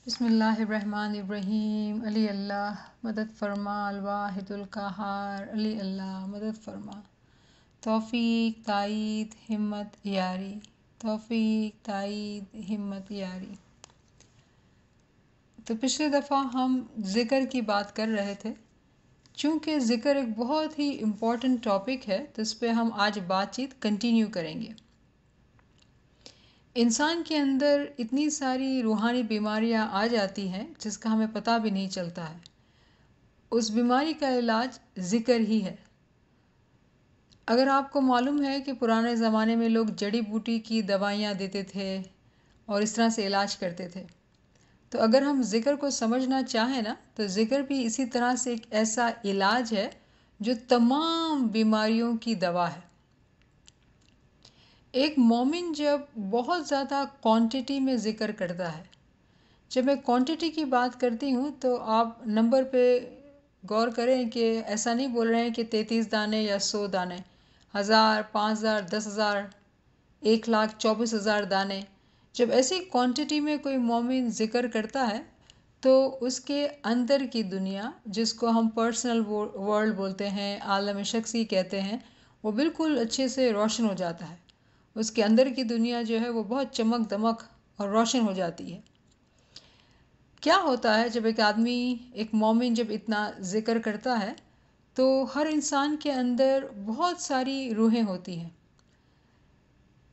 بسم اللہ الرحمن الرحیم علی اللہ مدد فرما الواحد القہار علی اللہ مدد فرما توفیق تائید ہمت یاری توفیق تائید ہمت یاری۔ تو پچھلی دفعہ ہم ذکر کی بات کر رہے تھے، چونکہ ذکر ایک بہت ہی امپورٹنٹ ٹاپک ہے تو اس پہ ہم آج بات چیت کنٹینیو کریں گے۔ انسان کے اندر اتنی ساری روحانی بیماریاں آ جاتی ہیں جس کا ہمیں پتہ بھی نہیں چلتا ہے۔ اس بیماری کا علاج ذکر ہی ہے۔ اگر آپ کو معلوم ہے کہ پرانے زمانے میں لوگ جڑی بوٹی کی دوائیاں دیتے تھے اور اس طرح سے علاج کرتے تھے، تو اگر ہم ذکر کو سمجھنا چاہیں نا تو ذکر بھی اسی طرح سے ایک ایسا علاج ہے جو تمام بیماریوں کی دوا ہے۔ ایک مومن جب بہت زیادہ کوانٹٹی میں ذکر کرتا ہے، جب میں کوانٹٹی کی بات کرتی ہوں تو آپ نمبر پہ غور کریں کہ ایسا نہیں بول رہے ہیں کہ 33 دانے یا 100 دانے، 1000، 5000، 10,000، 1,24,000 دانے۔ جب ایسی کوانٹٹی میں کوئی مومن ذکر کرتا ہے تو اس کے اندر کی دنیا، جس کو ہم پرسنل ورلڈ بولتے ہیں، عالم شخصی کہتے ہیں، وہ بالکل اچھے سے روشن ہو جاتا ہے۔ اس کے اندر کی دنیا جو ہے وہ بہت چمک دمک اور روشن ہو جاتی ہے۔ کیا ہوتا ہے جب ایک آدمی، ایک مومن جب اتنا ذکر کرتا ہے تو ہر انسان کے اندر بہت ساری روحیں ہوتی ہیں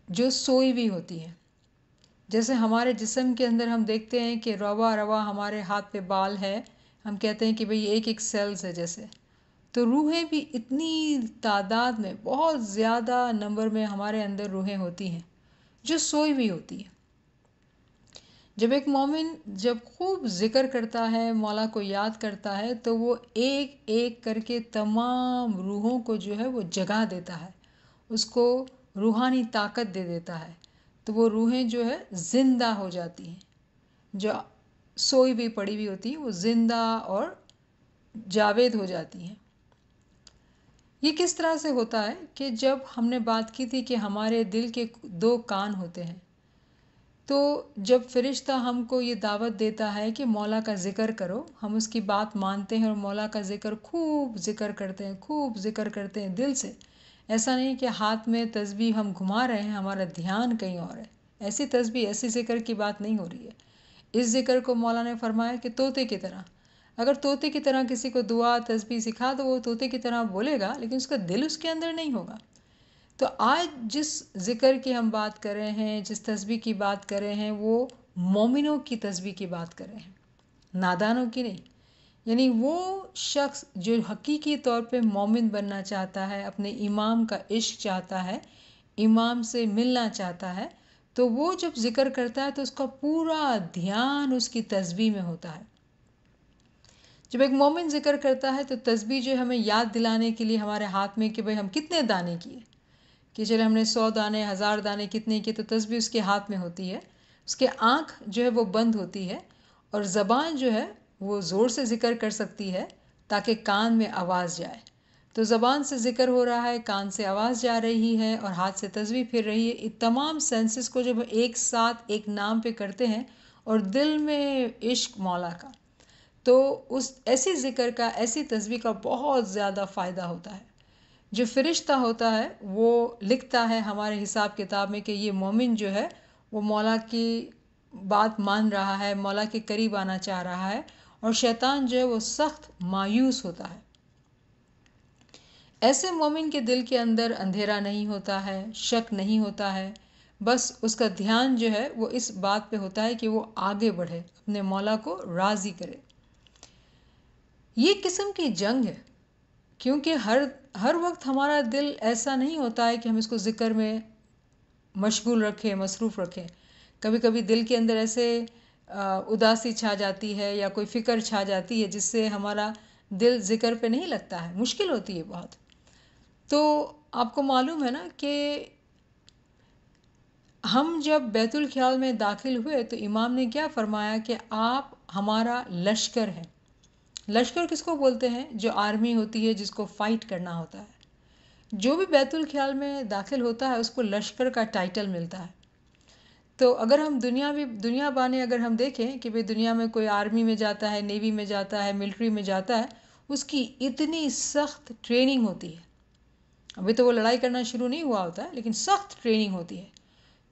جو سوئی ہوئی ہوتی ہیں۔ جیسے ہمارے جسم کے اندر ہم دیکھتے ہیں کہ روا روا ہمارے ہاتھ پہ بال ہے، ہم کہتے ہیں کہ بھئی ایک ایک سیلز ہے جیسے، تو روحیں بھی اتنی تعداد میں، بہت زیادہ نمبر میں ہمارے اندر روحیں ہوتی ہیں جو سوئی ہوئی ہوتی ہیں۔ جب ایک مومن جب خوب ذکر کرتا ہے، مولا کو یاد کرتا ہے، تو وہ ایک ایک کر کے تمام روحوں کو جو ہے وہ جگا دیتا ہے، اس کو روحانی طاقت دے دیتا ہے، تو وہ روحیں جو ہے زندہ ہو جاتی ہیں۔ جو سوئی ہوئی پڑی ہوئی ہوتی ہیں وہ زندہ اور جاوید ہو جاتی ہیں۔ یہ کس طرح سے ہوتا ہے کہ جب ہم نے بات کی تھی کہ ہمارے دل کے 2 کان ہوتے ہیں، تو جب فرشتہ ہم کو یہ دعوت دیتا ہے کہ مولا کا ذکر کرو، ہم اس کی بات مانتے ہیں اور مولا کا ذکر خوب ذکر کرتے ہیں، خوب ذکر کرتے ہیں دل سے۔ ایسا نہیں کہ ہاتھ میں تسبیح ہم گھما رہے ہیں، ہمارا دھیان کہیں اور ہے۔ ایسی تسبیح، ایسی ذکر کی بات نہیں ہو رہی ہے۔ اس ذکر کو مولا نے فرمایا کہ طوطے کی طرح، اگر طوطے کی طرح کسی کو دعا تسبیح سکھا تو وہ طوطے کی طرح بولے گا، لیکن اس کا دل اس کے اندر نہیں ہوگا۔ تو آج جس ذکر کی ہم بات کر رہے ہیں، جس تسبیح کی بات کر رہے ہیں، وہ مومنوں کی تسبیح کی بات کر رہے ہیں، نادانوں کی نہیں۔ یعنی وہ شخص جو حقیقی طور پہ مومن بننا چاہتا ہے، اپنے امام کا عشق چاہتا ہے، امام سے ملنا چاہتا ہے، تو وہ جب ذکر کرتا ہے تو اس کا پورا دھیان اس کی تسبیح میں ہوتا ہے۔ جب ایک مومن ذکر کرتا ہے تو تسبیح جو ہمیں یاد دلانے کے لیے ہمارے ہاتھ میں کہ بھئی ہم کتنے دانے کیے، کہ چلے ہم نے 100 دانے، 1000 دانے کتنے کیے، تو تسبیح اس کے ہاتھ میں ہوتی ہے۔ اس کے آنکھ جو ہے وہ بند ہوتی ہے اور زبان جو ہے وہ زور سے ذکر کر سکتی ہے تاکہ کان میں آواز جائے۔ تو زبان سے ذکر ہو رہا ہے، کان سے آواز جا رہی ہے اور ہاتھ سے تسبیح پھر رہی ہے۔ یہ تمام سینسز کو جب ایک ساتھ ایک نام پہ کرتے ہیں اور دل میں عشق مولا کا، تو اس ایسی ذکر کا، ایسی تسبیح کا بہت زیادہ فائدہ ہوتا ہے۔ جو فرشتہ ہوتا ہے وہ لکھتا ہے ہمارے حساب کتاب میں کہ یہ مومن جو ہے وہ مولا کی بات مان رہا ہے، مولا کے قریب آنا چاہ رہا ہے، اور شیطان جو ہے وہ سخت مایوس ہوتا ہے۔ ایسے مومن کے دل کے اندر اندھیرا نہیں ہوتا ہے، شک نہیں ہوتا ہے، بس اس کا دھیان جو ہے وہ اس بات پہ ہوتا ہے کہ وہ آگے بڑھے، اپنے مولا کو راضی کرے۔ یہ قسم کی جنگ ہے، کیونکہ ہر وقت ہمارا دل ایسا نہیں ہوتا ہے کہ ہم اس کو ذکر میں مشغول رکھیں، مصروف رکھیں۔ کبھی کبھی دل کے اندر ایسے اداسی چھا جاتی ہے یا کوئی فکر چھا جاتی ہے جس سے ہمارا دل ذکر پہ نہیں لگتا ہے، مشکل ہوتی ہے بہت۔ تو آپ کو معلوم ہے نا کہ ہم جب بیت الخیال میں داخل ہوئے تو امام نے کیا فرمایا کہ آپ ہمارا لشکر ہیں۔ لشکر کس کو بولتے ہیں؟ جو آرمی ہوتی ہے، جس کو فائٹ کرنا ہوتا ہے۔ جو بھی بیت الخیال میں داخل ہوتا ہے اس کو لشکر کا ٹائٹل ملتا ہے۔ تو اگر ہم دنیا بانے اگر ہم دیکھیں کہ بھئی دنیا میں کوئی آرمی میں جاتا ہے، نیوی میں جاتا ہے، ملٹری میں جاتا ہے، اس کی اتنی سخت ٹریننگ ہوتی ہے. ابھی تو وہ لڑائی کرنا شروع نہیں ہوا ہوتا ہے، لیکن سخت ٹریننگ ہوتی ہے.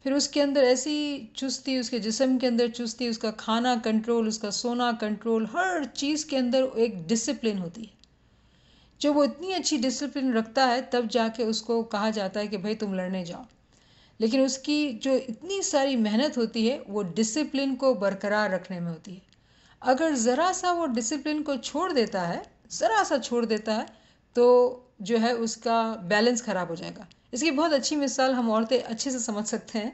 پھر اس کے اندر ایسی چستی، اس کے جسم کے اندر چستی، اس کا کھانا کنٹرول، اس کا سونا کنٹرول، ہر چیز کے اندر ایک ڈسپلن ہوتی ہے. جب وہ اتنی اچھی ڈسپلن رکھتا ہے تب جا کے اس کو کہا جاتا ہے کہ بھائی تم لڑنے جاؤ. لیکن اس کی جو اتنی ساری محنت ہوتی ہے وہ ڈسپلن کو برقرار رکھنے میں ہوتی ہے. اگر ذرا سا وہ ڈسپلن کو چھوڑ دیتا ہے، ذرا سا چھوڑ دیتا ہے، تو جو ہے اس کا بیلنس خراب ہو جائے گا. اس کی بہت اچھی مثال ہم عورتیں اچھے سے سمجھ سکتے ہیں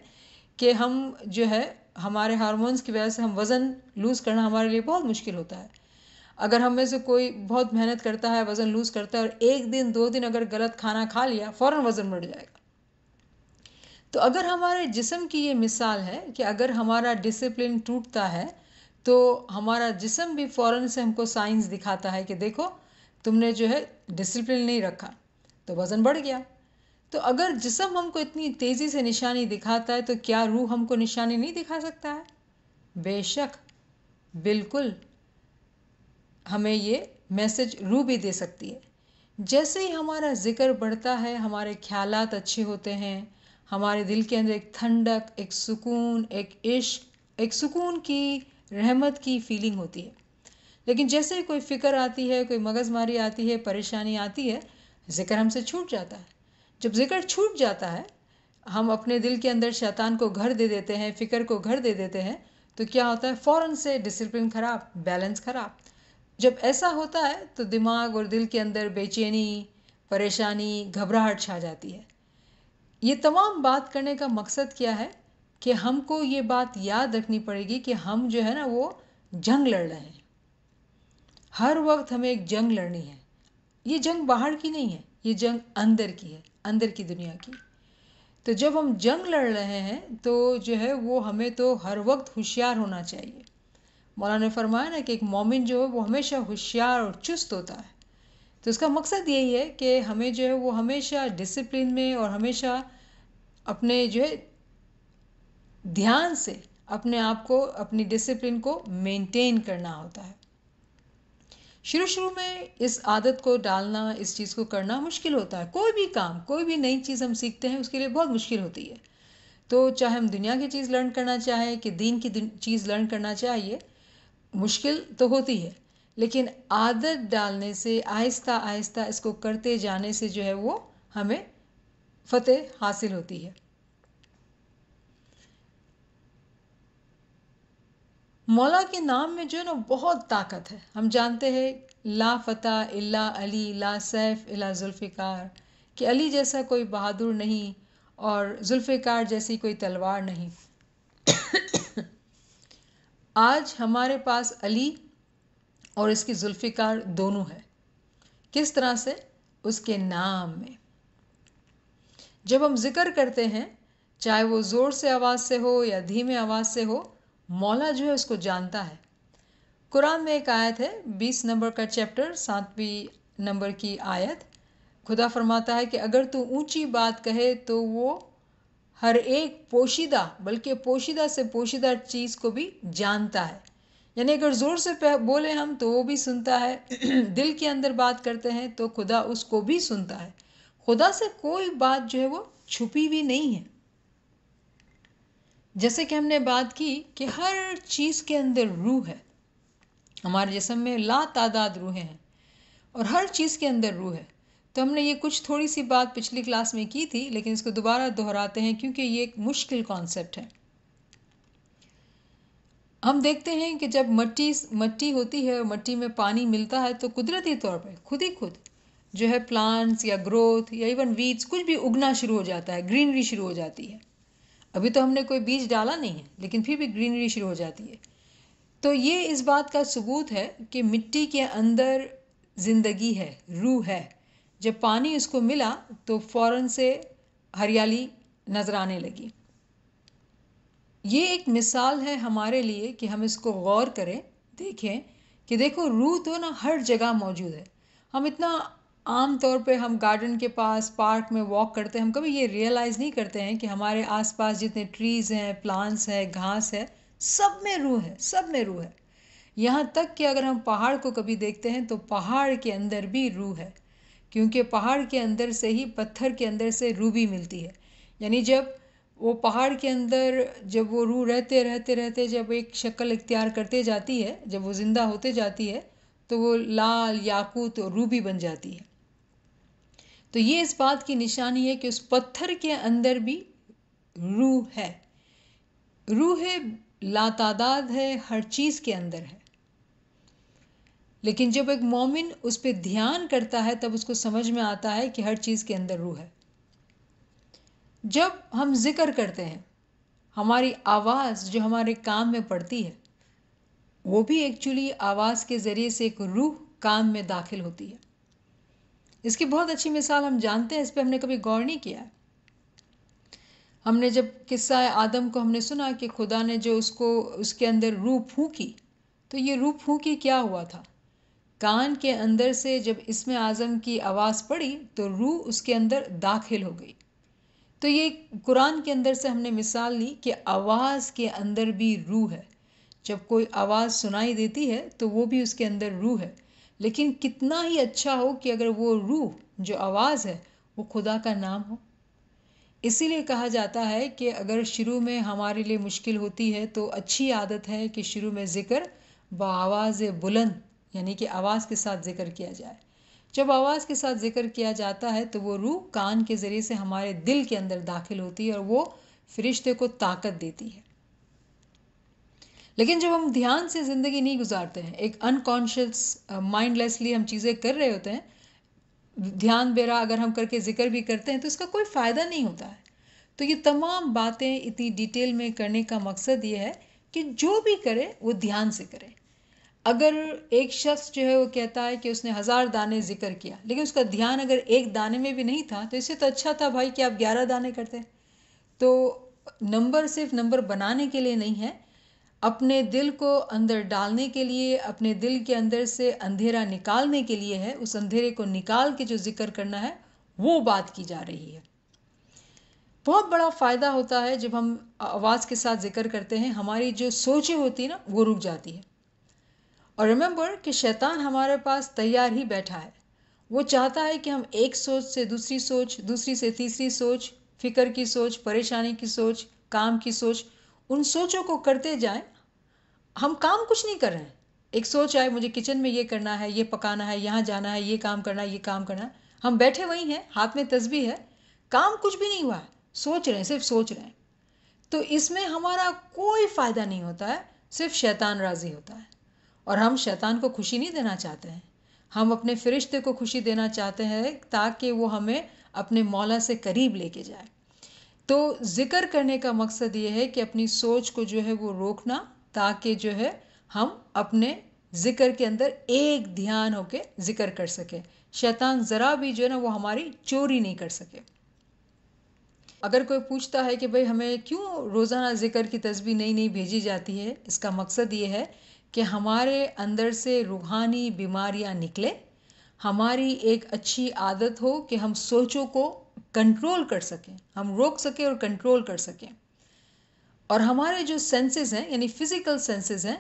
کہ ہم جو ہے ہمارے ہارمونز کی وجہ سے ہم وزن لوز کرنا ہمارے لیے بہت مشکل ہوتا ہے. اگر ہم میں سے کوئی بہت محنت کرتا ہے، وزن لوز کرتا ہے، اور ایک دن 2 دن اگر غلط کھانا کھا لیا، فوراً وزن بڑھ جائے گا. تو اگر ہمارے جسم کی یہ مثال ہے کہ اگر ہمارا ڈسپلن ٹوٹتا ہے تو ہمارا جسم بھی فوراً سے ہم کو سائنس دکھاتا ہے کہ دیکھو تم نے جو ہے ڈسپلن نہیں رکھا تو وزن بڑھ گیا. تو اگر جسم ہم کو اتنی تیزی سے نشانی دکھاتا ہے تو کیا روح ہم کو نشانی نہیں دکھا سکتا ہے؟ بے شک، بالکل ہمیں یہ میسج روح بھی دے سکتی ہے. جیسے ہی ہمارا ذکر بڑھتا ہے، ہمارے خیالات اچھے ہوتے ہیں، ہمارے دل کے اندر ایک ٹھنڈک، ایک سکون، ایک عشق، ایک سکون کی، رحمت کی فیلنگ ہوتی ہے. لیکن جیسے ہی کوئی فکر آتی ہے، کوئی مغز ماری آتی ہے، پریشانی آتی ہے، ذکر ہم سے چھوٹ جاتا ہے. جب ذکر چھوٹ جاتا ہے، ہم اپنے دل کے اندر شیطان کو گھر دے دیتے ہیں، فکر کو گھر دے دیتے ہیں، تو کیا ہوتا ہے؟ فوراً سے ڈسپلن خراب، بیلنس خراب. جب ایسا ہوتا ہے تو دماغ اور دل کے اندر بے چینی، پریشانی، گھبراہٹ چھا جاتی ہے. یہ تمام بات کرنے کا مقصد کیا ہے کہ ہم کو یہ بات یاد رکھنی پڑے گی کہ ہم جو ہے نا وہ جنگ لڑ رہے ہیں. ہر وقت ہمیں ایک جنگ لڑنی ہے. یہ جنگ باہر کی نہیں ہے، یہ جنگ اندر کی ہے، اندر کی دنیا کی. تو جب ہم جنگ لڑ رہے ہیں تو جو ہے وہ ہمیں تو ہر وقت ہوشیار ہونا چاہیے. مولانا نے فرمایا نا کہ ایک مومن جو ہے وہ ہمیشہ ہوشیار اور چست ہوتا ہے. تو اس کا مقصد یہی ہے کہ ہمیں جو ہے وہ ہمیشہ ڈسپلن میں اور ہمیشہ اپنے جو ہے دھیان سے اپنے آپ کو، اپنی ڈسپلن کو مینٹین کرنا ہوتا ہے. شروع میں اس عادت کو ڈالنا، اس چیز کو کرنا مشکل ہوتا ہے. کوئی بھی کام، کوئی بھی نئی چیز ہم سیکھتے ہیں اس کے لیے بہت مشکل ہوتی ہے. تو چاہے ہم دنیا کی چیز لرن کرنا چاہیں کہ دین کی چیز لرن کرنا چاہیے، مشکل تو ہوتی ہے. لیکن عادت ڈالنے سے، آہستہ آہستہ اس کو کرتے جانے سے جو ہے وہ ہمیں فتح حاصل ہوتی ہے. مولا کے نام میں جو ہے نا بہت طاقت ہے. ہم جانتے ہیں لا فتح الا علی، لا سیف الا ذوالفقار، کہ علی جیسا کوئی بہادر نہیں اور ذوالفقار جیسی کوئی تلوار نہیں. آج ہمارے پاس علی اور اس کی ذوالفقار دونوں ہے. کس طرح سے؟ اس کے نام میں. جب ہم ذکر کرتے ہیں، چاہے وہ زور سے آواز سے ہو یا دھیمے آواز سے ہو، مولا جو ہے اس کو جانتا ہے. قرآن میں ایک آیت ہے، 20 نمبر کا چیپٹر، 7ویں نمبر کی آیت. خدا فرماتا ہے کہ اگر تو اونچی بات کہے تو وہ ہر ایک پوشیدہ، بلکہ پوشیدہ سے پوشیدہ چیز کو بھی جانتا ہے. یعنی اگر زور سے بولے ہم تو وہ بھی سنتا ہے. دل کے اندر بات کرتے ہیں تو خدا اس کو بھی سنتا ہے. خدا سے کوئی بات جو ہے وہ چھپی ہوئی نہیں ہے. جیسے کہ ہم نے بات کی کہ ہر چیز کے اندر روح ہے. ہمارے جسم میں لا تعداد روحیں ہیں اور ہر چیز کے اندر روح ہے. تو ہم نے یہ کچھ تھوڑی سی بات پچھلی کلاس میں کی تھی، لیکن اس کو دوبارہ دہراتے ہیں کیونکہ یہ ایک مشکل کانسیپٹ ہے. ہم دیکھتے ہیں کہ جب مٹی ہوتی ہے اور مٹی میں پانی ملتا ہے تو قدرتی طور پہ خود جو ہے پلانٹس یا گروتھ یا ایون ویڈز کچھ بھی اگنا شروع ہو جاتا ہے، گرینری شروع ہو جاتی ہے. ابھی تو ہم نے کوئی بیج ڈالا نہیں ہے لیکن پھر بھی گرینری شروع ہو جاتی ہے. تو یہ اس بات کا ثبوت ہے کہ مٹی کے اندر زندگی ہے، روح ہے. جب پانی اس کو ملا تو فوراً سے ہریالی نظر آنے لگی. یہ ایک مثال ہے ہمارے لیے کہ ہم اس کو غور کریں، دیکھیں کہ دیکھو روح تو نا ہر جگہ موجود ہے. ہم اتنا عام طور پہ ہم گارڈن کے پاس پارک میں واک کرتے ہیں، ہم کبھی یہ ریئلائز نہیں کرتے ہیں کہ ہمارے آس پاس جتنے ٹریز ہیں، پلانٹس ہیں، گھاس ہے، سب میں روح ہے، سب میں روح ہے. یہاں تک کہ اگر ہم پہاڑ کو کبھی دیکھتے ہیں تو پہاڑ کے اندر بھی روح ہے، کیونکہ پہاڑ کے اندر سے ہی پتھر کے اندر سے روح بھی ملتی ہے. یعنی جب وہ پہاڑ کے اندر جب وہ روح رہتے رہتے رہتے جب ایک شکل اختیار کرتے جاتی ہے، جب وہ زندہ ہوتے جاتی ہے تو وہ لال یاقوت روبی بن جاتی ہے. تو یہ اس بات کی نشانی ہے کہ اس پتھر کے اندر بھی روح ہے. روح لاتعداد ہے، ہر چیز کے اندر ہے. لیکن جب ایک مومن اس پہ دھیان کرتا ہے تب اس کو سمجھ میں آتا ہے کہ ہر چیز کے اندر روح ہے. جب ہم ذکر کرتے ہیں، ہماری آواز جو ہمارے کان میں پڑتی ہے، وہ بھی ایکچولی آواز کے ذریعے سے ایک روح کان میں داخل ہوتی ہے. اس کی بہت اچھی مثال ہم جانتے ہیں، اس پہ ہم نے کبھی غور نہیں کیا. ہم نے جب قصہ آدم کو ہم نے سنا کہ خدا نے جو اس کے اندر روح پھونکی، تو یہ روح پھونکی کیا ہوا تھا؟ کان کے اندر سے جب اسم اعظم کی آواز پڑی تو روح اس کے اندر داخل ہو گئی. تو یہ قرآن کے اندر سے ہم نے مثال لی کہ آواز کے اندر بھی روح ہے. جب کوئی آواز سنائی دیتی ہے تو وہ بھی اس کے اندر روح ہے. لیکن کتنا ہی اچھا ہو کہ اگر وہ روح جو آواز ہے وہ خدا کا نام ہو. اسی لیے کہا جاتا ہے کہ اگر شروع میں ہمارے لیے مشکل ہوتی ہے تو اچھی عادت ہے کہ شروع میں ذکر بآواز بلند، یعنی کہ آواز کے ساتھ ذکر کیا جائے. جب آواز کے ساتھ ذکر کیا جاتا ہے تو وہ روح کان کے ذریعے سے ہمارے دل کے اندر داخل ہوتی ہے اور وہ فرشتے کو طاقت دیتی ہے. لیکن جب ہم دھیان سے زندگی نہیں گزارتے ہیں، ایک انکانشیس مائنڈ لیسلی ہم چیزیں کر رہے ہوتے ہیں، دھیان بیرا اگر ہم کر کے ذکر بھی کرتے ہیں تو اس کا کوئی فائدہ نہیں ہوتا ہے. تو یہ تمام باتیں اتنی ڈیٹیل میں کرنے کا مقصد یہ ہے کہ جو بھی کرے وہ دھیان سے کرے. اگر ایک شخص جو ہے وہ کہتا ہے کہ اس نے 1000 دانے ذکر کیا، لیکن اس کا دھیان اگر ایک دانے میں بھی نہیں تھا، تو اس سے تو اچھا تھا بھائی کہ آپ 11 دانے کرتے. تو نمبر صرف نمبر بنانے کے لیے نہیں ہے، اپنے دل کو اندر ڈالنے کے لیے، اپنے دل کے اندر سے اندھیرا نکالنے کے لیے ہے. اس اندھیرے کو نکال کے جو ذکر کرنا ہے وہ بات کی جا رہی ہے. بہت بڑا فائدہ ہوتا ہے جب ہم آواز کے ساتھ ذکر کرتے ہیں. ہماری جو سوچیں ہوتی ہیں نا وہ رک جاتی ہے. اور ریممبر کہ شیطان ہمارے پاس تیار ہی بیٹھا ہے. وہ چاہتا ہے کہ ہم ایک سوچ سے دوسری سوچ، دوسری سے تیسری سوچ، فکر کی سوچ، پریشانی کی سوچ، کام کی سوچ، ان سوچوں کو کرتے جائیں. ہم کام کچھ نہیں کر رہے ہیں. ایک سوچ آئے مجھے کچن میں یہ کرنا ہے، یہ پکانا ہے، یہاں جانا ہے، یہ کام کرنا ہے، یہ کام کرنا ہے. ہم بیٹھے وہی ہیں، ہاتھ میں تسبیح ہے، کام کچھ بھی نہیں ہوا ہے، سوچ رہے ہیں، صرف سوچ رہے ہیں. تو اس میں ہمارا کوئی فائدہ نہیں ہوتا ہے، صرف شیطان راضی ہوتا ہے. اور ہم شیطان کو خوشی نہیں دینا چاہتے ہیں، ہم اپنے فرشتے کو خوشی دینا چاہتے ہیں تاکہ وہ ہمیں اپنے مولا سے قریب لے کے جائے. تو ذکر کرنے کا مقصد یہ ہے کہ اپنی سوچ کو جو ہے وہ روکنا، تاکہ جو ہے ہم اپنے ذکر کے اندر ایک دھیان ہو کے ذکر کر سکیں. شیطان ذرا بھی جو ہے نا وہ ہماری چوری نہیں کر سکے. اگر کوئی پوچھتا ہے کہ بھئی ہمیں کیوں روزانہ ذکر کی تسبیح نئی نئی بھیجی جاتی ہے، اس کا مقصد یہ ہے کہ ہمارے اندر سے روحانی بیماریاں نکلے. ہماری ایک اچھی عادت ہو کہ ہم سوچوں کو کنٹرول کر سکیں، ہم روک سکیں اور کنٹرول کر سکیں. اور ہمارے جو سینسز ہیں، یعنی فزیکل سینسز ہیں،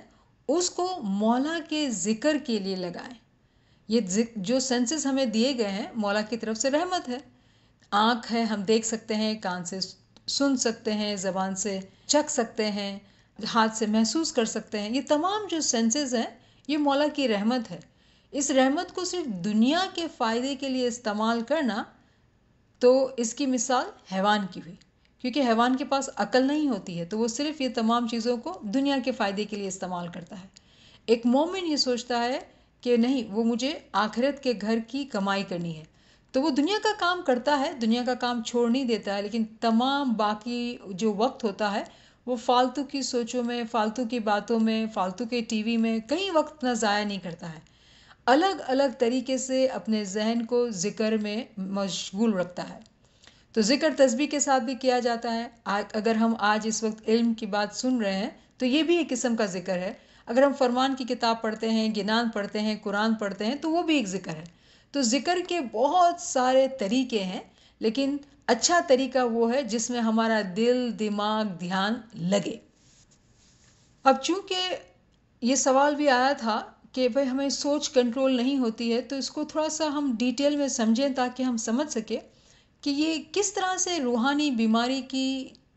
اس کو مولا کے ذکر کے لیے لگائیں. یہ جو سینسز ہمیں دیے گئے ہیں مولا کی طرف سے رحمت ہے. آنکھ ہے، ہم دیکھ سکتے ہیں، کان سے سن سکتے ہیں، زبان سے چکھ سکتے ہیں، ہاتھ سے محسوس کر سکتے ہیں. یہ تمام جو سینسز ہیں یہ مولا کی رحمت ہے. اس رحمت کو صرف دنیا کے فائدے کے لیے استعمال کرنا، تو اس کی مثال حیوان کی ہوئی، کیونکہ حیوان کے پاس عقل نہیں ہوتی ہے تو وہ صرف یہ تمام چیزوں کو دنیا کے فائدے کے لیے استعمال کرتا ہے. ایک مومن یہ سوچتا ہے کہ نہیں، وہ مجھے آخرت کے گھر کی کمائی کرنی ہے، تو وہ دنیا کا کام کرتا ہے، دنیا کا کام چھوڑ نہیں دیتا ہے، لیکن تمام باقی جو وقت ہوتا ہے وہ فالتو کی سوچوں میں، فالتو کی باتوں میں، فالتو کے ٹی وی میں کہیں وقت نہ ضائع نہیں کرتا ہے. الگ الگ طریقے سے اپنے ذہن کو ذکر میں مشغول رکھتا ہے. تو ذکر تسبیح کے ساتھ بھی کیا جاتا ہے. اگر ہم آج اس وقت علم کی بات سن رہے ہیں تو یہ بھی ایک قسم کا ذکر ہے. اگر ہم فرمان کی کتاب پڑھتے ہیں، گنان پڑھتے ہیں، قرآن پڑھتے ہیں تو وہ بھی ایک ذکر ہے. تو ذکر کے بہت سارے طریقے ہیں، لیکن اچھا طریقہ وہ ہے جس میں ہمارا دل، دماغ، دھیان لگے۔ اب چونکہ یہ سوال بھی آیا تھا کہ بھئی ہمیں سوچ کنٹرول نہیں ہوتی ہے، تو اس کو تھوڑا سا ہم ڈیٹیل میں سمجھیں تاکہ ہم سمجھ سکیں کہ یہ کس طرح سے روحانی بیماری کی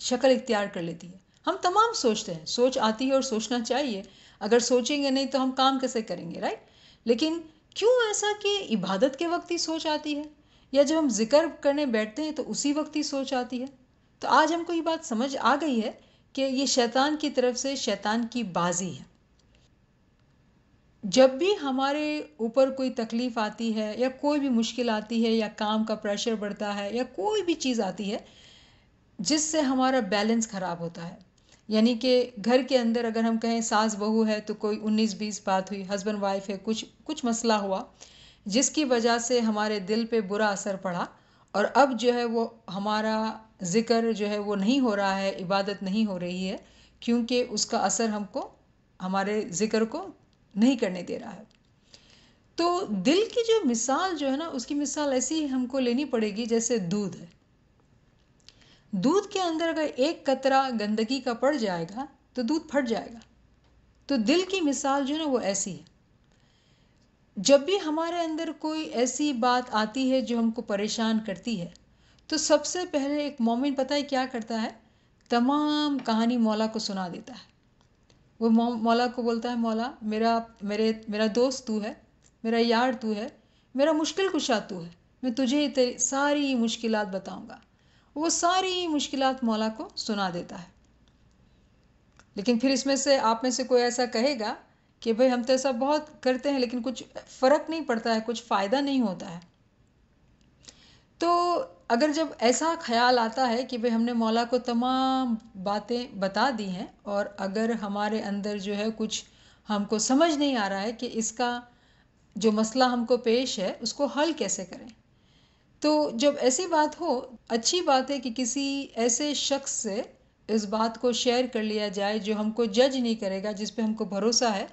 شکل اختیار کر لیتی ہے۔ ہم تمام سوچتے ہیں، سوچ آتی ہے اور سوچنا چاہیے، اگر سوچیں گے نہیں تو ہم کام کیسے کریں گے، رائٹ؟ لیکن کیوں ایسا کہ عبادت کے وقت ہی سوچ آتی ہے، یا جب ہم ذکر کرنے بیٹھتے ہیں تو اسی وقت ہی سوچ آتی ہے؟ تو آج ہم کو یہ بات سمجھ آ گئی ہے کہ یہ شیطان کی طرف سے شیطان کی بازی ہے۔ جب بھی ہمارے اوپر کوئی تکلیف آتی ہے یا کوئی بھی مشکل آتی ہے یا کام کا پریشر بڑھتا ہے یا کوئی بھی چیز آتی ہے جس سے ہمارا بیلنس خراب ہوتا ہے، یعنی کہ گھر کے اندر اگر ہم کہیں ساس بہو ہے تو کوئی 19-20 بات ہوئی، ہسبینڈ وائف ہے، کچھ مسئلہ ہوا جس کی وجہ سے ہمارے دل پہ برا اثر پڑا، اور اب جو ہے وہ ہمارا ذکر جو ہے وہ نہیں ہو رہا ہے، عبادت نہیں ہو رہی ہے، کیونکہ اس کا اثر ہم کو ہمارے ذکر کو نہیں کرنے دے رہا ہے۔ تو دل کی جو مثال جو ہے نا، اس کی مثال ایسی ہم کو لینی پڑے گی جیسے دودھ ہے۔ دودھ کے اندر اگر ایک قطرہ گندگی کا پڑ جائے گا تو دودھ پھٹ جائے گا۔ تو دل کی مثال جو ہے نا وہ ایسی ہے۔ جب بھی ہمارے اندر کوئی ایسی بات آتی ہے جو ہم کو پریشان کرتی ہے، تو سب سے پہلے ایک مومن پتہ ہے کیا کرتا ہے؟ تمام کہانی مولا کو سنا دیتا ہے۔ وہ مولا کو بولتا ہے، مولا میرا دوست تو ہے، میرا یار تو ہے، میرا مشکل کشا تو ہے، میں تجھے ساری مشکلات بتاؤں گا۔ وہ ساری مشکلات مولا کو سنا دیتا ہے۔ لیکن پھر اس میں سے آپ میں سے کوئی ایسا کہے گا کہ بھئی ہم تو ایسا بہت کرتے ہیں لیکن کچھ فرق نہیں پڑتا ہے، کچھ فائدہ نہیں ہوتا ہے۔ تو اگر جب ایسا خیال آتا ہے کہ بھئی ہم نے مولا کو تمام باتیں بتا دی ہیں، اور اگر ہمارے اندر جو ہے کچھ ہم کو سمجھ نہیں آ رہا ہے کہ اس کا جو مسئلہ ہم کو پیش ہے اس کو حل کیسے کریں، تو جب ایسی بات ہو، اچھی بات ہے کہ کسی ایسے شخص سے اس بات کو شیئر کر لیا جائے جو ہم کو جج نہیں کرے گا، جس پہ ہم کو بھروسہ ہے۔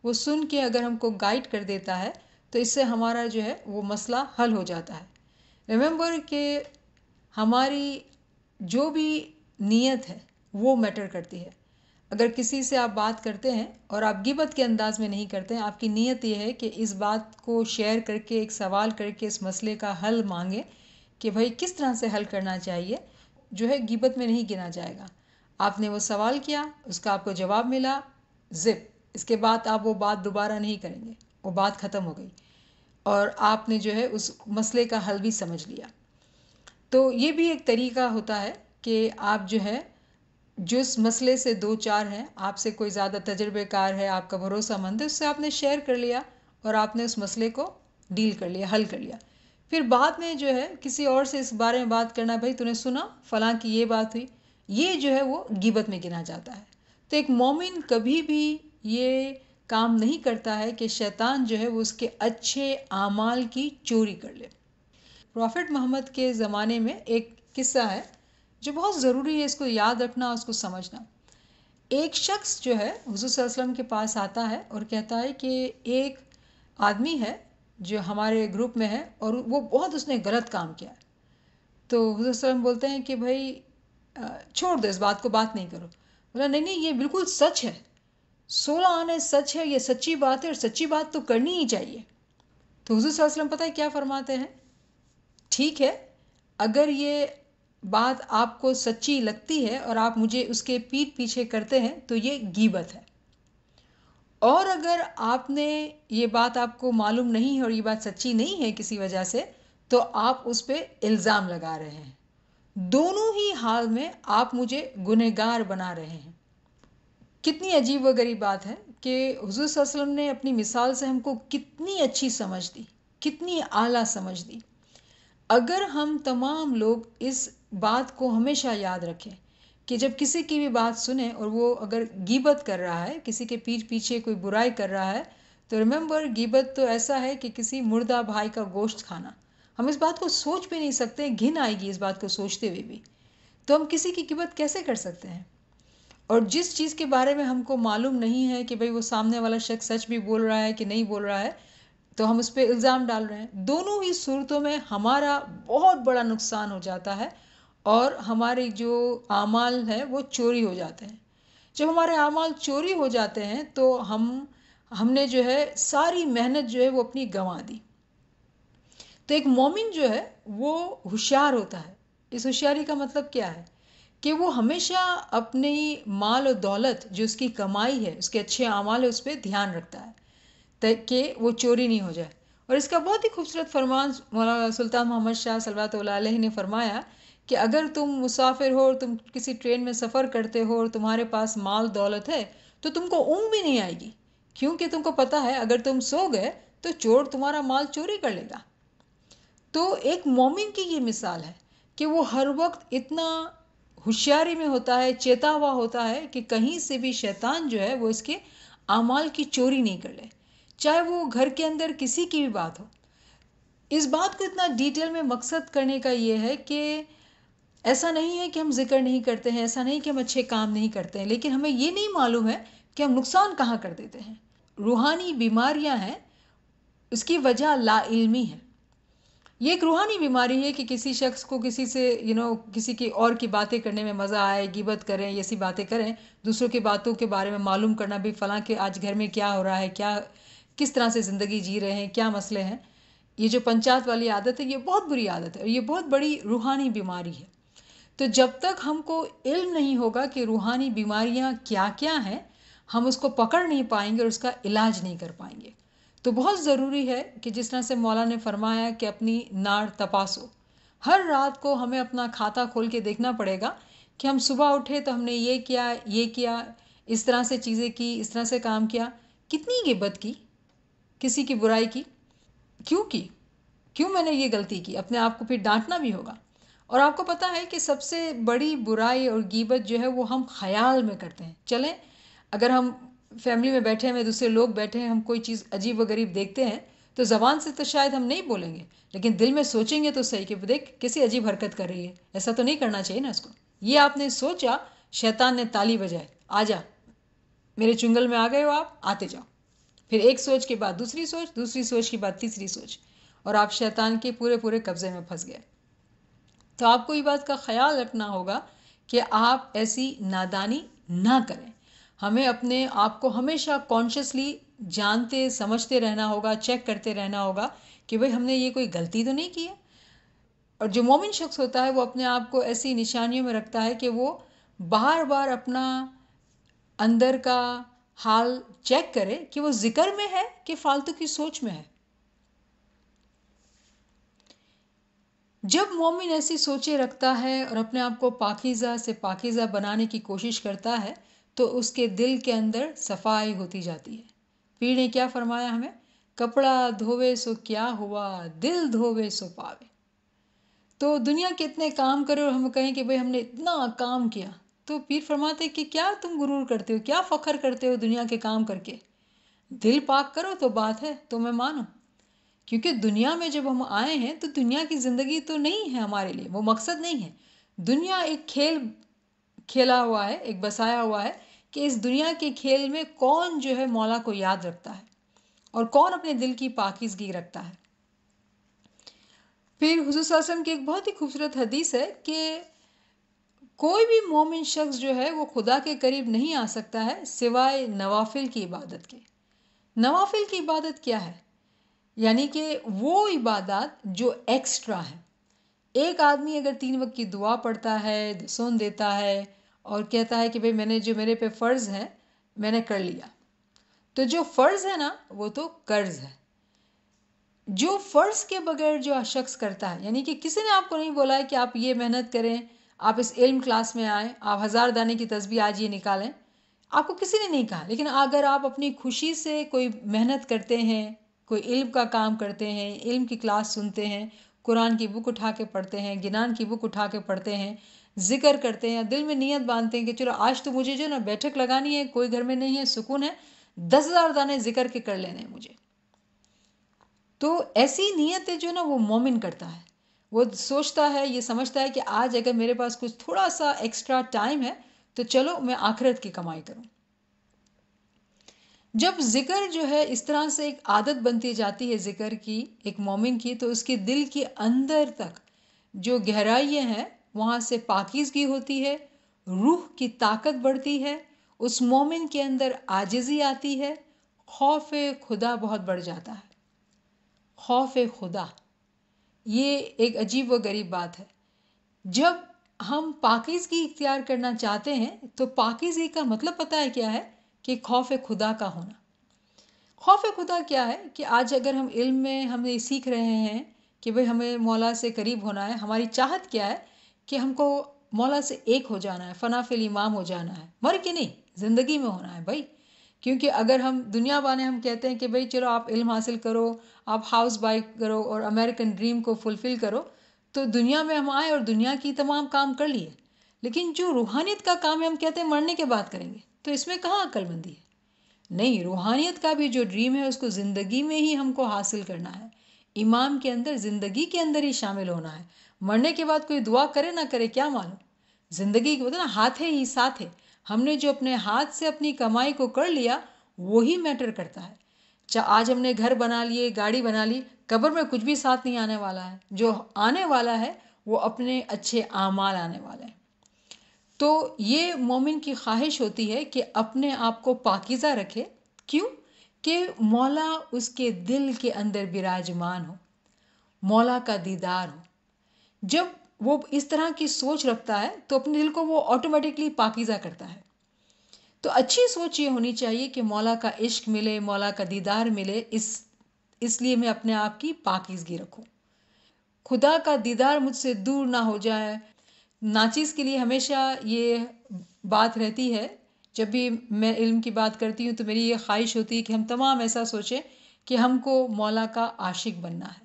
وہ سن کے اگر ہم کو گائیڈ کر دیتا ہے تو اس سے ہمارا جو ہے وہ مسئلہ حل ہو جاتا ہے۔ ریممبر کہ ہماری جو بھی نیت ہے وہ میٹر کرتی ہے۔ اگر کسی سے آپ بات کرتے ہیں اور آپ غیبت کے انداز میں نہیں کرتے ہیں، آپ کی نیت یہ ہے کہ اس بات کو شیئر کر کے، ایک سوال کر کے اس مسئلے کا حل مانگے کہ بھئی کس طرح سے حل کرنا چاہیے، جو ہے غیبت میں نہیں گنا جائے گا۔ آپ نے وہ سوال کیا، اس کا آپ کو جواب ملا، زپ، اس کے بعد آپ وہ بات دوبارہ نہیں کریں گے، وہ بات ختم ہو گئی، اور آپ نے جو ہے اس مسئلے کا حل بھی سمجھ لیا۔ تو یہ بھی ایک طریقہ ہوتا ہے کہ آپ جو ہے جس مسئلے سے دو چار ہیں، آپ سے کوئی زیادہ تجربے کار ہے، آپ کا بھروسہ مند ہے، اس سے آپ نے شیئر کر لیا اور آپ نے اس مسئلے کو ڈیل کر لیا، حل کر لیا۔ پھر بعد میں جو ہے کسی اور سے اس بارے میں بات کرنا، بھائی تو نے سنا فلاں کی یہ بات ہوئی، یہ جو ہے وہ غیبت میں گنا جاتا ہے۔ تو ایک مومن کبھی بھی یہ کام نہیں کرتا ہے کہ شیطان جو ہے وہ اس کے اچھے اعمال کی چوری کر لے۔ پروفٹ محمد کے زمانے میں ایک قصہ ہے جو بہت ضروری ہے اس کو یاد رکھنا، اس کو سمجھنا۔ ایک شخص جو ہے حضور صلی اللہ علیہ وسلم کے پاس آتا ہے اور کہتا ہے کہ ایک آدمی ہے جو ہمارے گروپ میں ہے اور وہ بہت اس نے غلط کام کیا ہے۔ تو حضور صلی اللہ علیہ وسلم بولتے ہیں کہ بھائی چھوڑ دو اس بات کو، بات نہیں کرو۔ بولا نہیں یہ بالکل سچ ہے، 16 آنے سچ ہے، یہ سچی بات ہے اور سچی بات تو کرنی ہی چاہیے۔ تو حضور صلی اللہ علیہ وسلم پتہ ہے کیا فرماتے ہیں؟ ٹھیک ہے، اگر یہ بات آپ کو سچی لگتی ہے اور آپ مجھے اس کے پیٹھ پیچھے کرتے ہیں تو یہ غیبت ہے، اور اگر آپ نے یہ بات آپ کو معلوم نہیں ہے اور یہ بات سچی نہیں ہے کسی وجہ سے، تو آپ اس پہ الزام لگا رہے ہیں۔ دونوں ہی حال میں آپ مجھے گنہگار بنا رہے ہیں۔ کتنی عجیب و غریب بات ہے کہ حضور صلی اللہ علیہ وسلم نے اپنی مثال سے ہم کو کتنی اچھی سمجھ دی، کتنی اعلیٰ سمجھ دی۔ اگر ہم تمام لوگ اس بات کو ہمیشہ یاد رکھیں کہ جب کسی کی بھی بات سنیں اور وہ اگر غیبت کر رہا ہے، کسی کے پیٹھ پیچھے کوئی برائی کر رہا ہے، تو ریممبر غیبت تو ایسا ہے کہ کسی مردہ بھائی کا گوشت کھانا۔ ہم اس بات کو سوچ بھی نہیں سکتے، گھن آئے گی اس بات کو سوچتے ہوئے بھی، تو ہم کسی کی غیبت کیسے کر سکتے ہیں؟ اور جس چیز کے بارے میں ہم کو معلوم نہیں ہے کہ بھئی وہ سامنے والا شخص سچ بھی بول رہا ہے کہ نہیں بول رہا ہے، تو ہم اس پہ الزام ڈال رہے ہیں. دونوں ہی صورتوں میں ہمارا بہت بڑا نقصان ہو جاتا ہے اور ہمارے جو اعمال ہیں وہ چوری ہو جاتے ہیں. جب ہمارے اعمال چوری ہو جاتے ہیں تو ہم نے جو ہے ساری محنت جو ہے وہ اپنی گنوا دی. تو ایک مومن جو ہے وہ ہوشیار ہوتا ہے. اس ہوشیاری کا مطلب کیا ہے کہ وہ ہمیشہ اپنی مال و دولت جو اس کی کمائی ہے، اس کے اچھے اعمال ہے، اس پہ دھیان رکھتا ہے تاکہ وہ چوری نہیں ہو جائے. اور اس کا بہت ہی خوبصورت فرمان مولانا سلطان محمد شاہ صلوات اللہ علیہ نے فرمایا کہ اگر تم مسافر ہو اور تم کسی ٹرین میں سفر کرتے ہو اور تمہارے پاس مال دولت ہے تو تم کو اونگ بھی نہیں آئے گی، کیونکہ تم کو پتہ ہے اگر تم سو گئے تو چور تمہارا مال چوری کر لے گا. تو ایک مومن کی یہ مثال ہے کہ وہ ہر وقت اتنا ہوشیاری میں ہوتا ہے، چیتا ہوا ہوتا ہے کہ کہیں سے بھی شیطان جو ہے وہ اس کے اعمال کی چوری نہیں کر لے، چاہے وہ گھر کے اندر کسی کی بھی بات ہو. اس بات کو اتنا ڈیٹیل میں مقصد کرنے کا یہ ہے کہ ایسا نہیں ہے کہ ہم ذکر نہیں کرتے ہیں، ایسا نہیں کہ ہم اچھے کام نہیں کرتے ہیں، لیکن ہمیں یہ نہیں معلوم ہے کہ ہم نقصان کہاں کر دیتے ہیں. روحانی بیماریاں ہیں، اس کی وجہ لا علمی ہے. یہ ایک روحانی بیماری ہے کہ کسی شخص کو کسی سے کسی کی اور کی باتیں کرنے میں مزہ آئے، غیبت کریں، ایسی باتیں کریں، دوسروں کی باتوں کے بارے میں معلوم کرنا بھی فلاں کہ آج گھر میں کیا ہو رہا ہے، کس طرح سے زندگی جی رہے ہیں، کیا مسئلے ہیں. یہ جو پنچات والی عادت ہے یہ بہت بری عادت ہے اور یہ بہت بڑی روحانی بیماری ہے. تو جب تک ہم کو علم نہیں ہوگا کہ روحانی بیماریاں کیا کیا ہیں، ہم اس کو پکڑ نہیں پائیں گے اور اس کا علاج نہیں کر پائیں گے. تو بہت ضروری ہے کہ جس طرح سے مولا نے فرمایا کہ اپنی ناڑ تپاسو. ہر رات کو ہمیں اپنا کھاتا کھول کے دیکھنا پڑے گا کہ ہم صبح اٹھے تو ہم نے یہ کیا، اس طرح سے چیزیں کی، اس طرح سے کام کیا، کتنی غیبت کی، کسی کی برائی کی، کیوں میں نے یہ غلطی کی. اپنے آپ کو پھر ڈانٹنا بھی ہوگا. اور آپ کو پتہ ہے کہ سب سے بڑی برائی اور غیبت جو ہے وہ ہم خیال میں کرتے ہیں. چلیں اگر ہم فیملی میں بیٹھے ہیں، دوسرے لوگ بیٹھے ہیں، ہم کوئی چیز عجیب و غریب دیکھتے ہیں تو زبان سے تو شاید ہم نہیں بولیں گے، لیکن دل میں سوچیں گے تو صحیح کہ دیکھ کیسی عجیب حرکت کر رہی ہے، ایسا تو نہیں کرنا چاہیے نا اس کو. یہ آپ نے سوچا، شیطان نے تالی بجائے، آ جا میرے چنگل میں آ گئے ہو، آپ آتے جاؤ. پھر ایک سوچ کے بعد دوسری سوچ، دوسری سوچ کے بعد تیسری سوچ، اور آپ شیطان کے پورے قبضے میں پھنس گئے. تو آپ کو یہ بات کا خیال رکھنا ہوگا کہ آپ ایسی نادانی نہ کریں. ہمیں اپنے آپ کو ہمیشہ کانشیسلی جانتے سمجھتے رہنا ہوگا، چیک کرتے رہنا ہوگا کہ بھئی ہم نے یہ کوئی غلطی تو نہیں کی ہے. اور جو مومن شخص ہوتا ہے وہ اپنے آپ کو ایسی نشانیوں میں رکھتا ہے کہ وہ بار بار اپنا اندر کا حال چیک کرے کہ وہ ذکر میں ہے کہ فالتو کی سوچ میں ہے. جب مومن ایسی سوچیں رکھتا ہے اور اپنے آپ کو پاکیزہ سے پاکیزہ بنانے کی کوشش کرتا ہے تو اس کے دل کے اندر صفائی ہوتی جاتی ہے. پیر نے کیا فرمایا ہمیں؟ کپڑا دھووے سو کیا ہوا، دل دھووے سو پاوے. تو دنیا کے اتنے کام کرے اور ہم کہیں کہ بھئی ہم نے اتنا کام کیا، تو پیر فرماتے کہ کیا تم غرور کرتے ہو، کیا فخر کرتے ہو دنیا کے کام کر کے. دل پاک کرو تو بات ہے تو میں مانوں. کیونکہ دنیا میں جب ہم آئے ہیں تو دنیا کی زندگی تو نہیں ہے ہمارے لیے، وہ مقصد نہیں ہے. دنیا ایک کھیل کھیلا ہوا ہے، ایک بسایا ہوا ہے کہ اس دنیا کے کھیل میں کون جو ہے مولا کو یاد رکھتا ہے اور کون اپنے دل کی پاکیزگی رکھتا ہے. پھر حضور صلی اللہ علیہ وسلم کی ایک بہت ہی خوبصورت حدیث ہے کہ کوئی بھی مومن شخص جو ہے وہ خدا کے قریب نہیں آ سکتا ہے سوائے نوافل کی عبادت کے. نوافل کی عبادت کیا ہے؟ یعنی کہ وہ عبادات جو ایکسٹرا ہے. ایک آدمی اگر 3 وقت کی دعا پڑھتا ہے، سون دیتا ہے اور کہتا ہے کہ بھئی میں نے جو میرے پہ فرض ہے میں نے کر لیا، تو جو فرض ہے نا وہ تو قرض ہے. جو فرض کے بغیر جو شخص کرتا ہے، یعنی کہ کسی نے آپ کو نہیں بولا ہے کہ آپ یہ محنت کریں، آپ اس علم کلاس میں آئیں، آپ 1000 دانے کی تسبیح آج یہ نکالیں، آپ کو کسی نے نہیں کہا. لیکن اگر آپ اپنی خوشی سے کوئی محنت کرتے ہیں، کوئی علم کا کام کرتے ہیں، علم کی کلاس سنتے ہیں، قرآن کی بک اٹھا کے پڑھتے ہیں، گنان کی بک اٹھا کے پڑھتے ہیں، ذکر کرتے ہیں، دل میں نیت باندھتے ہیں کہ چلو آج تو مجھے جو نا بیٹھک لگانی ہے، کوئی گھر میں نہیں ہے، سکون ہے، 10,000 دانے ذکر کے کر لینے ہیں مجھے. تو ایسی نیتیں جو نا وہ مومن کرتا ہے. وہ سوچتا ہے، یہ سمجھتا ہے کہ آج اگر میرے پاس کچھ تھوڑا سا ایکسٹرا ٹائم ہے تو چلو میں آخرت کی کمائی کروں. جب ذکر جو ہے اس طرح سے ایک عادت بنتی جاتی ہے ذکر کی ایک مومن کی، تو اس کے دل کے اندر تک جو گہرائیاں ہیں وہاں سے پاکیزگی ہوتی ہے، روح کی طاقت بڑھتی ہے، اس مومن کے اندر عاجزی آتی ہے، خوف خدا بہت بڑھ جاتا ہے۔ خوف خدا یہ ایک عجیب و غریب بات ہے۔ جب ہم پاکیزگی اختیار کرنا چاہتے ہیں تو پاکیزگی کا مطلب پتہ ہے کیا ہے؟ کہ خوف خدا کا ہونا۔ خوف خدا کیا ہے؟ کہ آج اگر ہم علم میں ہم یہ سیکھ رہے ہیں کہ بھئی ہمیں مولا سے قریب ہونا ہے، ہماری چاہت کیا ہے؟ کہ ہم کو مولا سے ایک ہو جانا ہے، فنا فی الامام ہو جانا ہے، مر کے نہیں، زندگی میں ہونا ہے بھائی۔ کیونکہ اگر ہم دنیا والے ہم کہتے ہیں کہ بھئی چلو آپ علم حاصل کرو، آپ ہاؤس بائک کرو اور امریکن ڈریم کو فلفل کرو، تو دنیا میں ہم آئے اور دنیا کی تمام کام کر لیے، لیکن جو روحانیت کا کام ہے ہم کہتے ہیں مرنے کے بعد کریں گے، تو اس میں کہاں عقل مندی ہے؟ نہیں، روحانیت کا بھی جو ڈریم ہے اس کو زندگی میں ہی ہم کو حاصل کرنا ہے، امام کے اندر زندگی کے اندر ہی شامل ہونا ہے۔ مرنے کے بعد کوئی دعا کرے نہ کرے کیا معلوم، زندگی کو نا ہاتھ ہی ساتھ ہے، ہم نے جو اپنے ہاتھ سے اپنی کمائی کو کر لیا وہی میٹر کرتا ہے۔ آج ہم نے گھر بنا لیے، گاڑی بنا لی، قبر میں کچھ بھی ساتھ نہیں آنے والا ہے، جو آنے والا ہے وہ اپنے اچھے اعمال آنے والے ہیں۔ تو یہ مومن کی خواہش ہوتی ہے کہ اپنے آپ کو پاکیزہ رکھے، کیوں؟ کہ مولا اس کے دل کے اندر براجمان ہو، مولا کا دیدار ہو۔ جب وہ اس طرح کی سوچ رکھتا ہے تو اپنے دل کو وہ آٹومیٹکلی پاکیزہ کرتا ہے۔ تو اچھی سوچ یہ ہونی چاہیے کہ مولا کا عشق ملے، مولا کا دیدار ملے، اس لیے میں اپنے آپ کی پاکیزگی رکھوں، خدا کا دیدار مجھ سے دور نہ ہو جائے۔ ناچیز کے لیے ہمیشہ یہ بات رہتی ہے، جب بھی میں علم کی بات کرتی ہوں تو میری یہ خواہش ہوتی ہے کہ ہم تمام ایسا سوچیں کہ ہم کو مولا کا عاشق بننا ہے،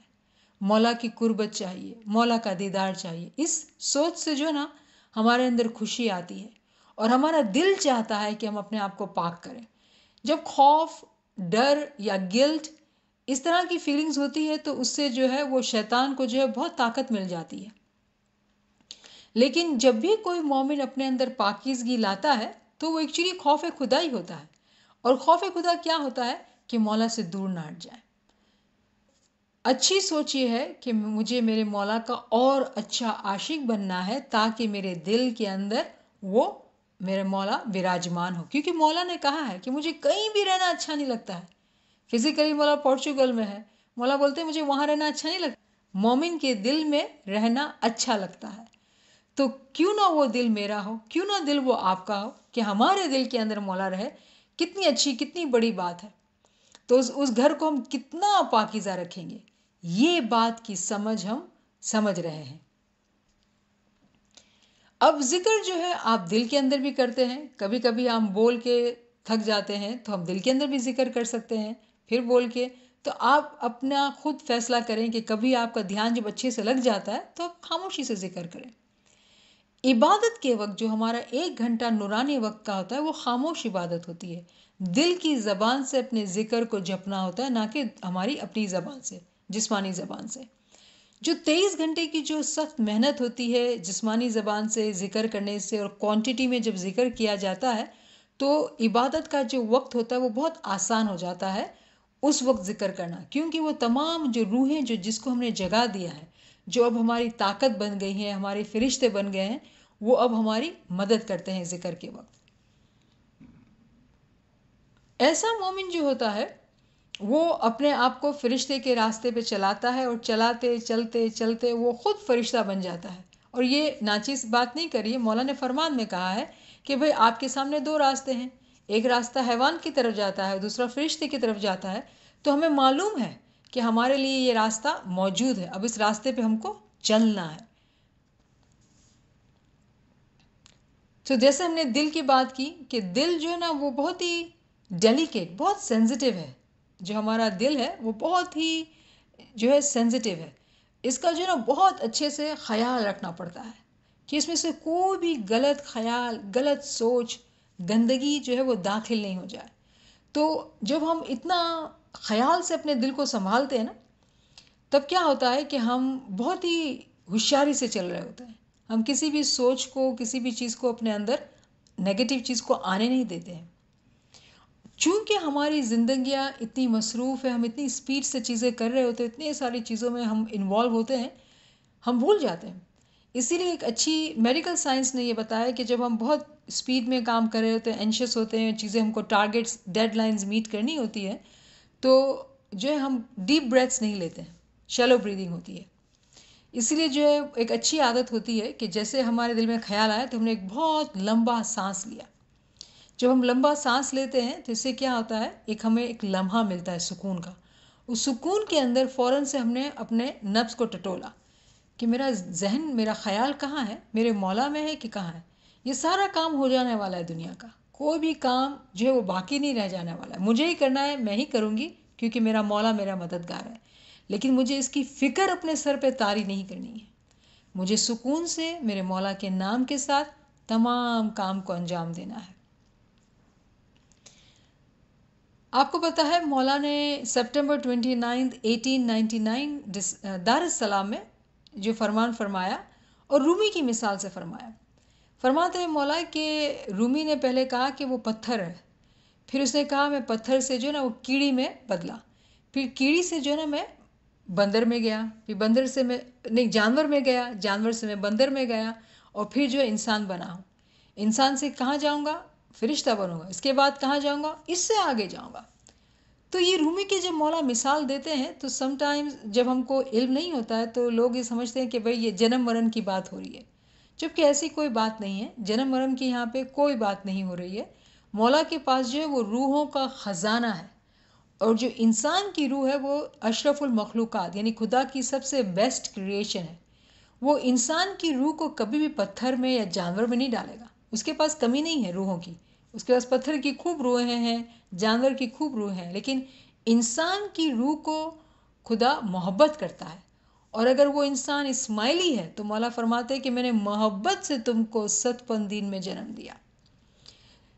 مولا کی قربت چاہیے، مولا کا دیدار چاہیے۔ اس سوچ سے جو نا ہمارے اندر خوشی آتی ہے اور ہمارا دل چاہتا ہے کہ ہم اپنے آپ کو پاک کریں۔ جب خوف، ڈر یا گلٹ اس طرح کی فیلنگز ہوتی ہے تو اس سے جو ہے وہ شیطان کو جو ہے بہت طاقت مل جاتی ہے۔ لیکن جب بھی کوئی مومن اپنے اندر پاکیزگی لاتا ہے تو وہ ایکچولی خوف خدا ہی ہوتا ہے، اور خوف خدا کیا ہوتا ہے؟ کہ مولا سے دور نہ ہٹ جائے۔ اچھی سوچ یہ ہے کہ مجھے میرے مولا کا اور اچھا عاشق بننا ہے تاکہ میرے دل کے اندر وہ میرے مولا براجمان ہو، کیونکہ مولا نے کہا ہے کہ مجھے کہیں بھی رہنا اچھا نہیں لگتا ہے۔ فزیکلی مولا پورچوگل میں ہے، مولا بولتے ہیں مجھے وہاں رہنا اچھا نہیں لگتا، مومن کے دل میں رہنا اچھا لگتا ہے۔ تو کیوں نہ وہ دل میرا ہو، کیوں نہ دل وہ آپ کا ہو، کہ ہمارے دل کے اندر مولا رہے۔ کتنی اچھی، کتنی بڑی بات ہے۔ تو اس گھر کو ہم کتنا پاکیزہ رکھیں گے، یہ بات کی سمجھ ہم سمجھ رہے ہیں۔ اب ذکر جو ہے آپ دل کے اندر بھی کرتے ہیں، کبھی کبھی ہم بول کے تھک جاتے ہیں تو ہم دل کے اندر بھی ذکر کر سکتے ہیں، پھر بول کے۔ تو آپ اپنا خود فیصلہ کریں کہ کبھی آپ کا دھیان جب اچھے سے لگ جاتا ہے تو آپ خاموشی سے ذکر کریں۔ عبادت کے وقت جو ہمارا 1 گھنٹہ نورانی وقت کا ہوتا ہے وہ خاموش عبادت ہوتی ہے، دل کی زبان سے اپنے ذکر کو جپنا ہوتا ہے، نہ کہ ہماری اپنی زبان سے، جسمانی زبان سے۔ جو 23 گھنٹے کی جو سخت محنت ہوتی ہے جسمانی زبان سے ذکر کرنے سے، اور کوانٹٹی میں جب ذکر کیا جاتا ہے تو عبادت کا جو وقت ہوتا ہے وہ بہت آسان ہو جاتا ہے اس وقت ذکر کرنا، کیونکہ وہ تمام جو روحیں جو جس کو ہم نے جگہ دیا ہے، جو اب ہماری طاقت بن گئی ہیں، ہمارے فرشتے بن گئے ہیں، وہ اب ہماری مدد کرتے ہیں ذکر کے وقت۔ ایسا مومن جو ہوتا ہے وہ اپنے آپ کو فرشتے کے راستے پہ چلاتا ہے، اور چلاتے چلتے چلتے وہ خود فرشتہ بن جاتا ہے۔ اور یہ ناچیز بات نہیں کریے، مولا نے فرمان میں کہا ہے کہ بھئی آپ کے سامنے 2 راستے ہیں، ایک راستہ حیوان کی طرف جاتا ہے، دوسرا فرشتے کی طرف جاتا ہے۔ تو ہمیں معلوم ہے کہ ہمارے لیے یہ راستہ موجود ہے، اب اس راستے پہ ہم کو چلنا ہے۔ تو جیسے ہم نے دل کی بات کی کہ دل جو ہے نا وہ بہت ہی ڈیلیکیٹ، بہت سینسیٹیو ہے، جو ہمارا دل ہے وہ بہت ہی جو ہے سینسیٹیو ہے، اس کا جو ہے نا بہت اچھے سے خیال رکھنا پڑتا ہے کہ اس میں سے کوئی بھی غلط خیال، غلط سوچ، گندگی جو ہے وہ داخل نہیں ہو جائے۔ تو جب ہم اتنا خیال سے اپنے دل کو سنبھالتے ہیں نا، تب کیا ہوتا ہے کہ ہم بہت ہی ہوشیاری سے چل رہے ہوتے ہیں، ہم کسی بھی سوچ کو، کسی بھی چیز کو اپنے اندر، نیگیٹو چیز کو آنے نہیں دیتے ہیں۔ چونکہ ہماری زندگیاں اتنی مصروف ہے، ہم اتنی اسپیڈ سے چیزیں کر رہے ہوتے ہیں، اتنی ساری چیزوں میں ہم انوالو ہوتے ہیں، ہم بھول جاتے ہیں. اسی لیے ایک اچھی میڈیکل سائنس نے یہ بتایا کہ جب ہم بہت اسپیڈ میں کام کر رہے ہوتے ہیں، اینشیس ہوتے ہیں، چیزیں ہم کو ٹارگیٹس ڈیڈ لائنز میٹ کرنی ہوتی ہے، تو جو ہے ہم ڈیپ بریتھس نہیں لیتے ہیں، شیلو بریدنگ ہوتی ہے. اسی لیے جو ہے ایک اچھی عادت ہوتی ہے کہ جیسے ہمارے دل میں خیال آیا تو ہم نے ایک بہت لمبا سانس لیا. جب ہم لمبا سانس لیتے ہیں تو اس سے کیا ہوتا ہے، ہمیں ایک لمحہ ملتا ہے سکون کا. اس سکون کے اندر فوراً سے ہم نے اپنے نفس کو ٹٹولا کہ میرا ذہن، میرا خیال کہاں ہے، میرے مولا میں ہے کہ کہاں ہے. یہ سارا کام ہو جانے والا ہے دنیا کا، کوئی بھی کام جو ہے وہ باقی نہیں رہ جانے والا ہے. مجھے ہی کرنا ہے، میں ہی کروں گی کیونکہ میرا مولا میرا مددگار ہے. لیکن مجھے اس کی فکر اپنے سر پہ طاری نہیں کرنی ہے. مجھے سکون سے میرے مولا کے نام کے ساتھ تمام کام کو انجام دینا ہے. آپ کو پتہ ہے مولا نے سپٹمبر 29 1899 دار السلام میں جو فرمان فرمایا اور رومی کی مثال سے فرمایا. فرماتے ہیں مولا کہ رومی نے پہلے کہا کہ وہ پتھر ہے، پھر اس نے کہا میں پتھر سے جو ہے نا وہ کیڑی میں بدلا، پھر کیڑی سے جو ہے نا میں بندر میں گیا، پھر بندر سے میں نہیں جانور میں گیا، جانور سے میں بندر میں گیا، اور پھر جو انسان بنا ہوں. انسان سے کہاں جاؤں گا؟ فرشتہ بنوں گا. اس کے بعد کہاں جاؤں گا؟ اس سے آگے جاؤں گا. تو یہ رومی کے جب مولا مثال دیتے ہیں تو سم ٹائمز جب ہم کو علم نہیں ہوتا ہے تو لوگ یہ سمجھتے ہیں کہ بھئی یہ جنم مرن کی بات ہو رہی ہے، جبکہ ایسی کوئی بات نہیں ہے. جنم مرن کی یہاں پہ کوئی بات نہیں ہو رہی ہے. مولا کے پاس جو ہے وہ روحوں کا خزانہ ہے، اور جو انسان کی روح ہے وہ اشرف المخلوقات یعنی خدا کی سب سے بیسٹ کریشن ہے. وہ انسان کی روح کو کبھی بھی پتھر میں یا جانور میں نہیں ڈالے گا. اس کے پاس کمی نہیں ہے روحوں کی. اس کے پاس پتھر کی خوب روحیں ہیں، جانور کی خوب روح ہیں، لیکن انسان کی روح کو خدا محبت کرتا ہے. اور اگر وہ انسان اسماعیلی ہے تو مولا فرماتے ہیں کہ میں نے محبت سے تم کو 57 میں جنم دیا.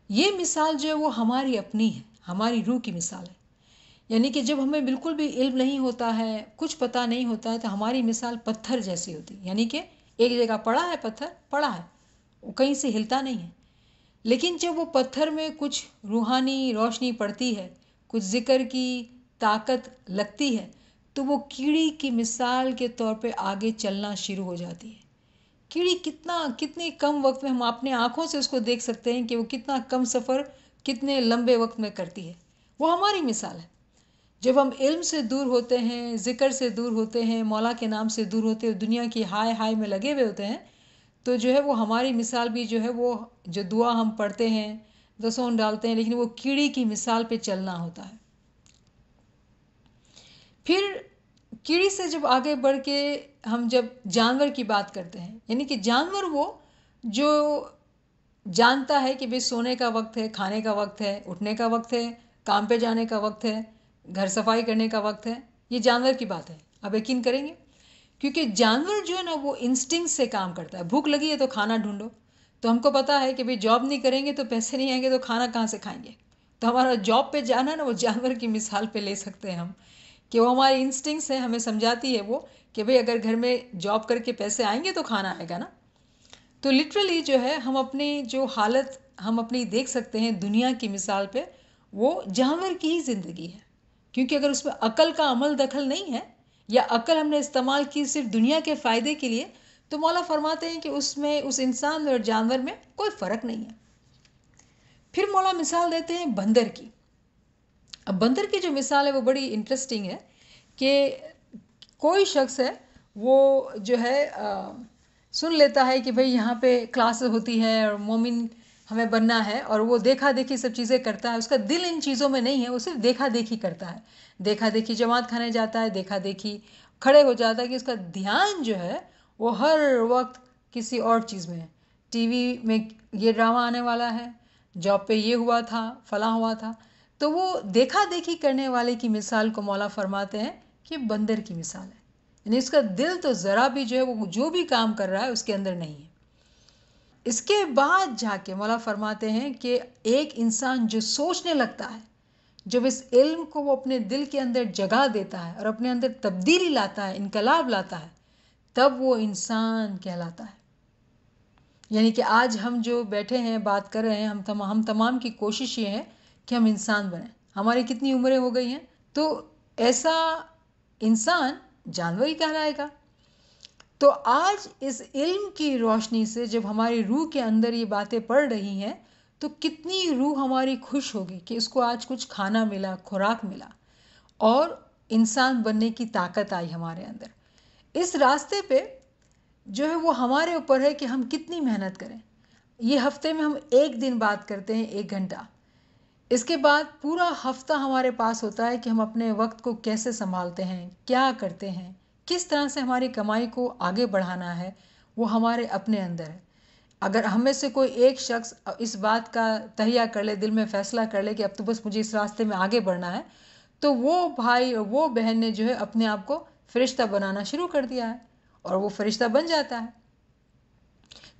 یہ مثال جو ہے وہ ہماری اپنی ہے، ہماری روح کی مثال ہے. یعنی کہ جب ہمیں بالکل بھی علم نہیں ہوتا ہے، کچھ پتہ نہیں ہوتا ہے، تو ہماری مثال پتھر جیسی ہوتی ہے. یعنی کہ ایک جگہ پڑا ہے، پتھر پڑا ہے، وہ کہیں سے ہلتا نہیں ہے. لیکن جب وہ پتھر میں کچھ روحانی روشنی پڑتی ہے، کچھ ذکر کی طاقت لگتی ہے، تو وہ کیڑی کی مثال کے طور پہ آگے چلنا شروع ہو جاتی ہے. کیڑی کتنے کم وقت میں ہم اپنے آنکھوں سے اس کو دیکھ سکتے ہیں کہ وہ کتنا کم سفر کتنے لمبے وقت میں کرتی ہے. وہ ہماری مثال ہے. جب ہم علم سے دور ہوتے ہیں، ذکر سے دور ہوتے ہیں، مولا کے نام سے دور ہوتے ہیں، دنیا کی ہائے ہائے میں لگے ہوئے ہوتے ہیں، تو جو ہے وہ ہماری مثال بھی جو ہے وہ جو دعا ہم پڑھتے ہیں، دسون ڈالتے ہیں، لیکن وہ کیڑی کی مثال پہ چلنا ہوتا ہے. پھر کیڑی سے جب آگے بڑھ کے ہم جب جانور کی بات کرتے ہیں، یعنی کہ جانور وہ جو جانتا ہے کہ بھئی سونے کا وقت ہے، کھانے کا وقت ہے، اٹھنے کا وقت ہے، کام پہ جانے کا وقت ہے، گھر صفائی کرنے کا وقت ہے. یہ جانور کی بات ہے. آپ یقین کریں گے کیونکہ جانور جو ہے نا وہ انسٹنکٹ سے کام کرتا ہے. بھوک لگی ہے تو کھانا ڈھونڈو. تو ہم کو پتا ہے کہ بھئی جاب نہیں کریں گے تو پیسے نہیں آئیں گے، تو کھانا کہاں سے کھائیں گے. تو ہمارا جاب پہ جانا نا وہ جانور کی مثال پہ لے سکتے ہیں ہم، کہ وہ ہماری انسٹنکٹس ہے، ہمیں سمجھاتی ہے وہ کہ بھئی اگر گھر میں جاب کر کے پیسے آئیں گے تو کھانا آئے گا نا. تو لٹرلی جو ہے ہم اپنی جو حالت ہم اپنی دیکھ سکتے ہیں دنیا کی مثال پہ، وہ جانور کی ہی زندگی ہے. کیونکہ اگر اس میں عقل کا عمل دخل نہیں ہے، یا عقل ہم نے استعمال کی صرف دنیا کے فائدے کے لیے، تو مولا فرماتے ہیں کہ اس میں اس انسان اور جانور میں کوئی فرق نہیں ہے. پھر مولا مثال دیتے ہیں بندر کی. اب بندر کی جو مثال ہے وہ بڑی انٹرسٹنگ ہے کہ کوئی شخص ہے وہ جو ہے سن لیتا ہے کہ بھئی یہاں پہ کلاس ہوتی ہے اور مومن ہمیں بننا ہے، اور وہ دیکھا دیکھی سب چیزیں کرتا ہے. اس کا دل ان چیزوں میں نہیں ہے، وہ صرف دیکھا دیکھی کرتا ہے. دیکھا دیکھی جماعت کھانے جاتا ہے، دیکھا دیکھی کھڑے ہو جاتا ہے، کہ اس کا دھیان جو ہے وہ ہر وقت کسی اور چیز میں ہے. ٹی وی میں یہ ڈرامہ آنے والا ہے، جاب پہ یہ ہوا تھا، فلاں ہوا تھا. تو وہ دیکھا دیکھی کرنے والے کی مثال کو مولا فرماتے ہیں کہ بندر کی مثال ہے. یعنی اس کا دل تو ذرا بھی جو ہے وہ جو بھی کام کر رہا ہے اس کے اندر نہیں ہے. اس کے بعد جا کے مولا فرماتے ہیں کہ ایک انسان جو سوچنے لگتا ہے، جب اس علم کو وہ اپنے دل کے اندر جگہ دیتا ہے اور اپنے اندر تبدیلی لاتا ہے، انقلاب لاتا ہے، تب وہ انسان کہلاتا ہے. یعنی کہ آج ہم جو بیٹھے ہیں بات کر رہے ہیں، ہم تمام کی کوشش یہ ہے کہ ہم انسان بنیں. ہماری کتنی عمریں ہو گئی ہیں، تو ایسا انسان جانور ہی کہلائے گا. تو آج اس علم کی روشنی سے جب ہماری روح کے اندر یہ باتیں پڑ رہی ہیں تو کتنی روح ہماری خوش ہوگی کہ اس کو آج کچھ کھانا ملا، خوراک ملا، اور انسان بننے کی طاقت آئی ہمارے اندر. اس راستے پہ جو ہے وہ ہمارے اوپر ہے کہ ہم کتنی محنت کریں. یہ ہفتے میں ہم ایک دن بات کرتے ہیں، 1 گھنٹہ. اس کے بعد پورا ہفتہ ہمارے پاس ہوتا ہے کہ ہم اپنے وقت کو کیسے سنبھالتے ہیں، کیا کرتے ہیں، کس طرح سے ہماری کمائی کو آگے بڑھانا ہے. وہ ہمارے اپنے اندر ہے. اگر ہم میں سے کوئی ایک شخص اس بات کا تہیہ کر لے، دل میں فیصلہ کر لے کہ اب تو بس مجھے اس راستے میں آگے بڑھنا ہے، تو وہ بھائی اور وہ بہن نے جو ہے اپنے آپ کو فرشتہ بنانا شروع کر دیا ہے، اور وہ فرشتہ بن جاتا ہے.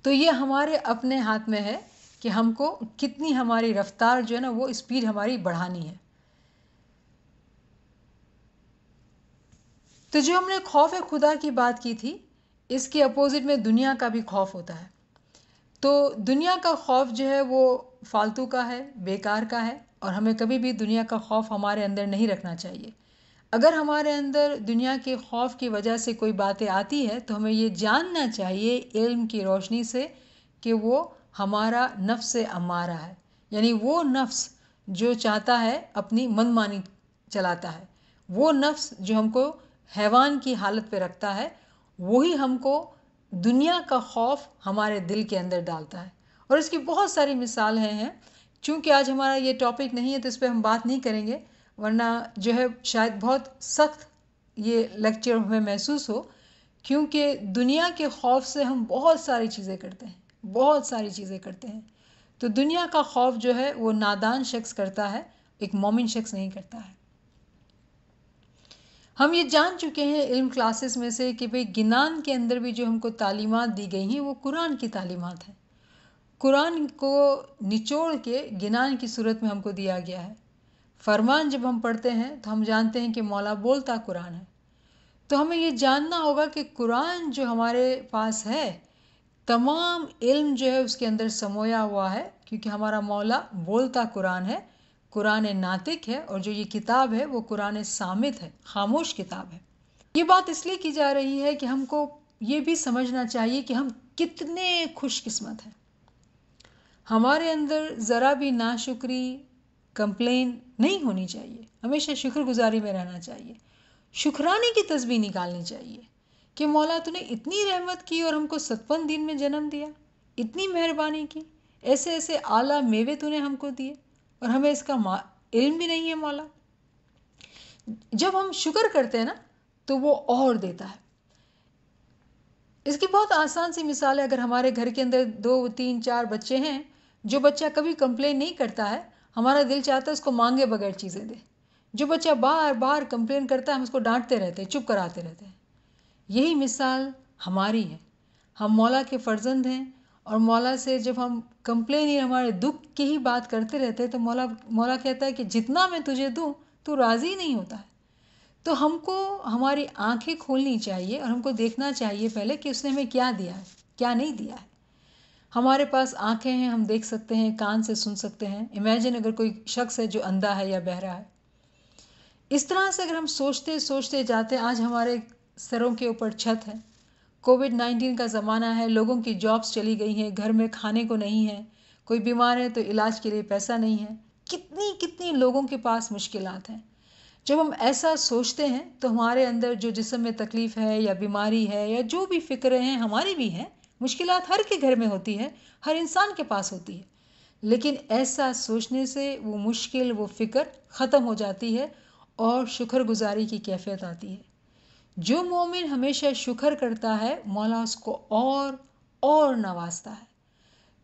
تو یہ ہمارے اپنے ہاتھ میں ہے کہ ہم کو کتنی ہماری رفتار جو ہے نا وہ اسپیڈ ہماری بڑھانی ہے. تو جو ہم نے خوف خدا کی بات کی تھی، اس کے اپوزٹ میں دنیا کا بھی خوف ہوتا ہے. تو دنیا کا خوف جو ہے وہ فالتو کا ہے، بیکار کا ہے، اور ہمیں کبھی بھی دنیا کا خوف ہمارے اندر نہیں رکھنا چاہیے. اگر ہمارے اندر دنیا کے خوف کی وجہ سے کوئی باتیں آتی ہے تو ہمیں یہ جاننا چاہیے علم کی روشنی سے کہ وہ ہمارا نفس امارہ ہے. یعنی وہ نفس جو چاہتا ہے اپنی من مانی چلاتا ہے، وہ نفس جو ہم کو حیوان کی حالت پہ رکھتا ہے، وہی ہم کو دنیا کا خوف ہمارے دل کے اندر ڈالتا ہے. اور اس کی بہت ساری مثالیں ہیں. چونکہ آج ہمارا یہ ٹاپک نہیں ہے تو اس پہ ہم بات نہیں کریں گے، ورنہ جو ہے شاید بہت سخت یہ لیکچر ہمیں محسوس ہو. کیونکہ دنیا کے خوف سے ہم بہت ساری چیزیں کرتے ہیں، بہت ساری چیزیں کرتے ہیں. تو دنیا کا خوف جو ہے وہ نادان شخص کرتا ہے، ایک مومن شخص نہیں کرتا ہے. ہم یہ جان چکے ہیں علم کلاسز میں سے کہ بھئی گنان کے اندر بھی جو ہم کو تعلیمات دی گئی ہیں وہ قرآن کی تعلیمات ہیں. قرآن کو نچوڑ کے گنان کی صورت میں ہم کو دیا گیا ہے. فرمان جب ہم پڑھتے ہیں تو ہم جانتے ہیں کہ مولا بولتا قرآن ہے. تو ہمیں یہ جاننا ہوگا کہ قرآن جو ہمارے پاس ہے، تمام علم جو ہے اس کے اندر سمویا ہوا ہے، کیونکہ ہمارا مولا بولتا قرآن ہے، قرآن ناطق ہے، اور جو یہ کتاب ہے وہ قرآن صامت ہے، خاموش کتاب ہے. یہ بات اس لیے کی جا رہی ہے کہ ہم کو یہ بھی سمجھنا چاہیے کہ ہم کتنے خوش قسمت ہیں. ہمارے اندر ذرا بھی ناشکری، کمپلین نہیں ہونی چاہیے. ہمیشہ شکر گزاری میں رہنا چاہیے. شکرانے کی تسبیح نکالنی چاہیے کہ مولا تو نے اتنی رحمت کی اور ہم کو 57 دن میں جنم دیا، اتنی مہربانی کی، ایسے ایسے اعلیٰ میوے تو نے ہم کو دیے، اور ہمیں اس کا علم بھی نہیں ہے مولا. جب ہم شکر کرتے ہیں نا تو وہ اور دیتا ہے. اس کی بہت آسان سی مثال ہے. اگر ہمارے گھر کے اندر 2 3 4 بچے ہیں، جو بچہ کبھی کمپلین نہیں کرتا ہے، ہمارا دل چاہتا ہے اس کو مانگے بغیر چیزیں دے. جو بچہ بار بار کمپلین کرتا ہے ہم اس کو ڈانٹتے رہتے ہیں، چپ کراتے رہتے ہیں. یہی مثال ہماری ہے. ہم مولا کے فرزند ہیں، اور مولا سے جب ہم کمپلین یا ہمارے دکھ کی ہی بات کرتے رہتے ہیں تو مولا کہتا ہے کہ جتنا میں تجھے دوں تو راضی نہیں ہوتا ہے. تو ہم کو ہماری آنکھیں کھولنی چاہیے اور ہم کو دیکھنا چاہیے پہلے کہ اس نے ہمیں کیا دیا ہے، کیا نہیں دیا ہے. ہمارے پاس آنکھیں ہیں، ہم دیکھ سکتے ہیں، کان سے سن سکتے ہیں. امیجن اگر کوئی شخص ہے جو اندھا ہے یا بہرا ہے. اس طرح سے اگر ہم سوچتے سوچتے جاتے، آج ہمارے سروں کے اوپر چھت ہے. کووڈ-19 کا زمانہ ہے، لوگوں کی جابس چلی گئی ہیں، گھر میں کھانے کو نہیں ہے، کوئی بیمار ہے تو علاج کے لیے پیسہ نہیں ہے. کتنی لوگوں کے پاس مشکلات ہیں. جب ہم ایسا سوچتے ہیں تو ہمارے اندر جو جسم میں تکلیف ہے یا بیماری ہے یا جو بھی فکریں ہیں ہماری بھی ہیں، مشکلات ہر کے گھر میں ہوتی ہے، ہر انسان کے پاس ہوتی ہے. لیکن ایسا سوچنے سے وہ مشکل، وہ فکر ختم ہو جاتی ہے اور شکر گزاری کی کیفیت آتی ہے. جو مومن ہمیشہ شکر کرتا ہے، مولا اس کو اور نوازتا ہے.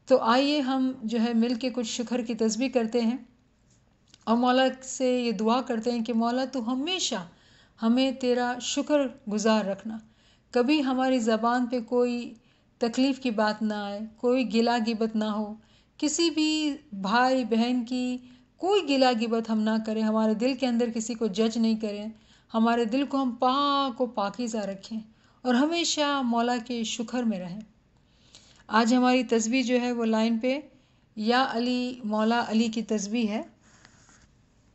تو آئیے ہم جو ہے مل کے کچھ شکر کی تسبیح کرتے ہیں اور مولا سے یہ دعا کرتے ہیں کہ مولا تو ہمیشہ ہمیں تیرا شکر گزار رکھنا. کبھی ہماری زبان پہ کوئی تکلیف کی بات نہ آئے، کوئی گلہ غیبت نہ ہو، کسی بھی بھائی بہن کی کوئی گلہ غیبت ہم نہ کریں، ہمارے دل کے اندر کسی کو جج نہیں کریں، ہمارے دل کو ہم پاک و پاکیزہ رکھیں اور ہمیشہ مولا کے شکر میں رہیں. آج ہماری تسبیح جو ہے وہ لائن پہ یا علی مولا علی کی تسبیح ہے.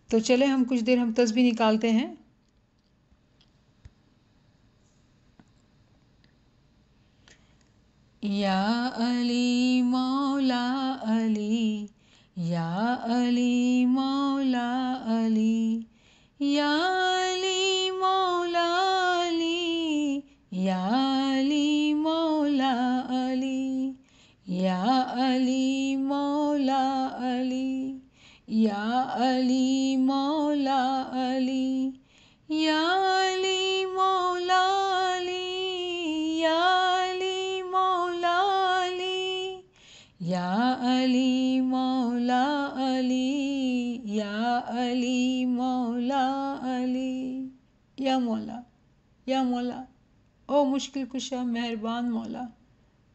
تو چلیں ہم کچھ دیر ہم تسبیح نکالتے ہیں. یا علی مولا علی، یا علی مولا علی، یا علی مولا علی، یا علی مولا علی، یا علی مولا علی، یا علی مولا علی، یا علی مولا علی، یا علی مولا علی، یا علی مولا علی، یا علی مولا علی. یا مولا، یا مولا، او مشکل کشا مہربان مولا،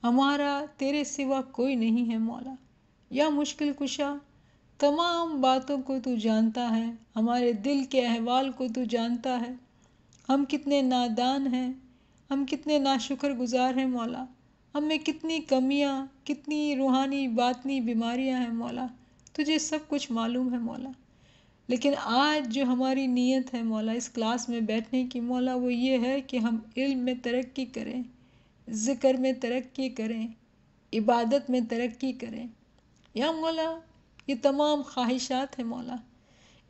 ہمارا تیرے سوا کوئی نہیں ہے مولا. یا مشکل کشا، تمام باتوں کو تو جانتا ہے، ہمارے دل کے احوال کو تو جانتا ہے. ہم کتنے نادان ہیں، ہم کتنے ناشکر گزار ہیں مولا، ہم میں کتنی کمیاں، کتنی روحانی باطنی بیماریاں ہیں مولا، تجھے سب کچھ معلوم ہے مولا. لیکن آج جو ہماری نیت ہے مولا اس کلاس میں بیٹھنے کی مولا، وہ یہ ہے کہ ہم علم میں ترقی کریں، ذکر میں ترقی کریں، عبادت میں ترقی کریں. یا مولا، یہ تمام خواہشات ہیں مولا،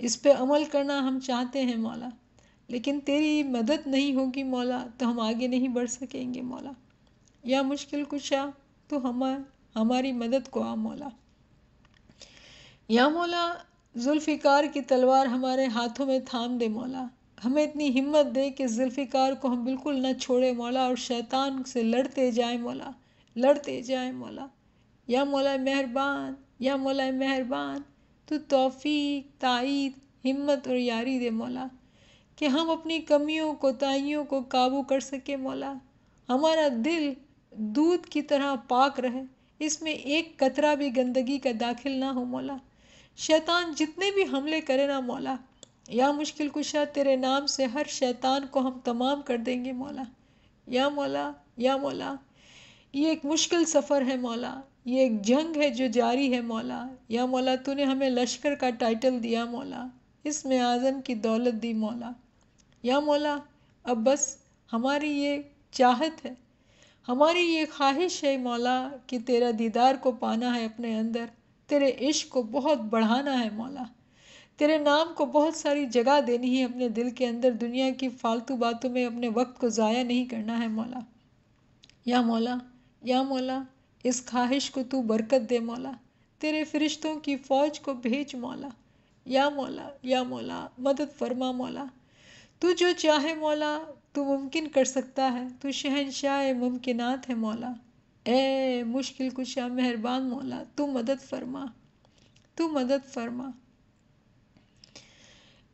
اس پہ عمل کرنا ہم چاہتے ہیں مولا، لیکن تیری مدد نہیں ہوگی مولا تو ہم آگے نہیں بڑھ سکیں گے مولا. یا مشکل کشا، تو ہماری مدد کو آ مولا. یا مولا، ذوالفقار کی تلوار ہمارے ہاتھوں میں تھام دے مولا، ہمیں اتنی ہمت دے کہ ذوالفقار کو ہم بالکل نہ چھوڑے مولا، اور شیطان سے لڑتے جائیں مولا، لڑتے جائیں مولا. یا مولا مہربان، یا مولا مہربان، تو توفیق، تائید، ہمت اور یاری دے مولا، کہ ہم اپنی کمیوں کوتاہیوں کو قابو کر سکے مولا. ہمارا دل دودھ کی طرح پاک رہے، اس میں ایک قطرہ بھی گندگی کا داخل نہ ہو مولا. شیطان جتنے بھی حملے کرے نا مولا، یا مشکل کشا تیرے نام سے ہر شیطان کو ہم تمام کر دیں گے مولا. یا مولا، یا مولا، یہ ایک مشکل سفر ہے مولا، یہ ایک جنگ ہے جو جاری ہے مولا. یا مولا، تو نے ہمیں لشکر کا ٹائٹل دیا مولا، اس میں اعظم کی دولت دی مولا. یا مولا، اب بس ہماری یہ چاہت ہے، ہماری یہ خواہش ہے مولا کہ تیرا دیدار کو پانا ہے اپنے اندر، تیرے عشق کو بہت بڑھانا ہے مولا، تیرے نام کو بہت ساری جگہ دینی ہے اپنے دل کے اندر، دنیا کی فالتو باتوں میں اپنے وقت کو ضائع نہیں کرنا ہے مولا. یا مولا، یا مولا، اس خواہش کو تو برکت دے مولا، تیرے فرشتوں کی فوج کو بھیج مولا. یا مولا، یا مولا، مدد فرما مولا، تو جو چاہے مولا تو ممکن کر سکتا ہے، تو شہنشاہ ممکنات ہے مولا. اے مشکل کشا مہربان مولا، تو مدد فرما، تو مدد فرما.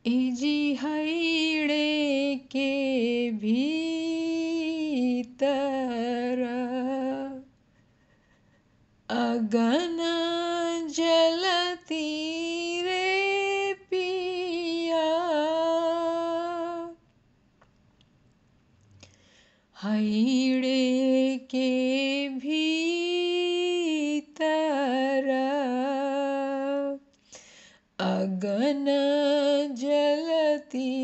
ایجی ہائیڑے کے بھیتر اگن جلتی رے پیا، ہائیڑے کے بھیتر اگن جلتی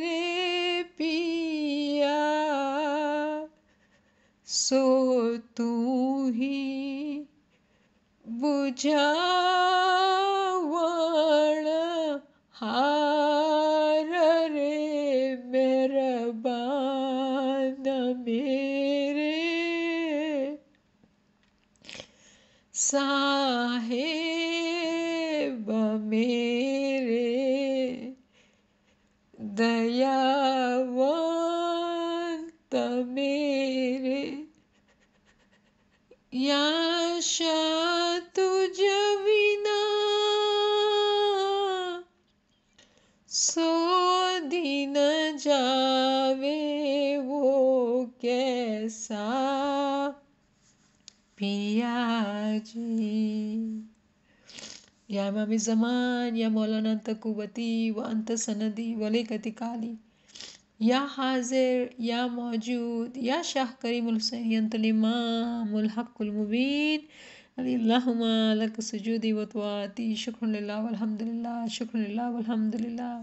رے پیا، سو تو ہی بجھاوڑ ہار رے مہربان میرے، صاحب میرے، دیاوانت میرے. یا شاہ تجھ بنا سو دن جاوے وہ کیسا پیا جی. یا امام زمان، یا مولانا تقوتی وانت سندی ولیکتی کالی، یا حاضر، یا موجود، یا شاہ کریم الحسین، انت الامام الحق المبین، علی اللہم لک سجودی و طاعتی شکر للہ والحمد للہ شکر للہ والحمد للہ.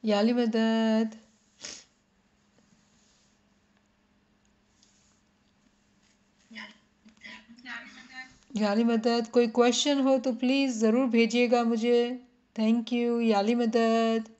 یا علی مدد. یا علی مدد. کوئی کویشچن ہو تو پلیز ضرور بھیجیے گا مجھے. Thank you. یا علی مدد.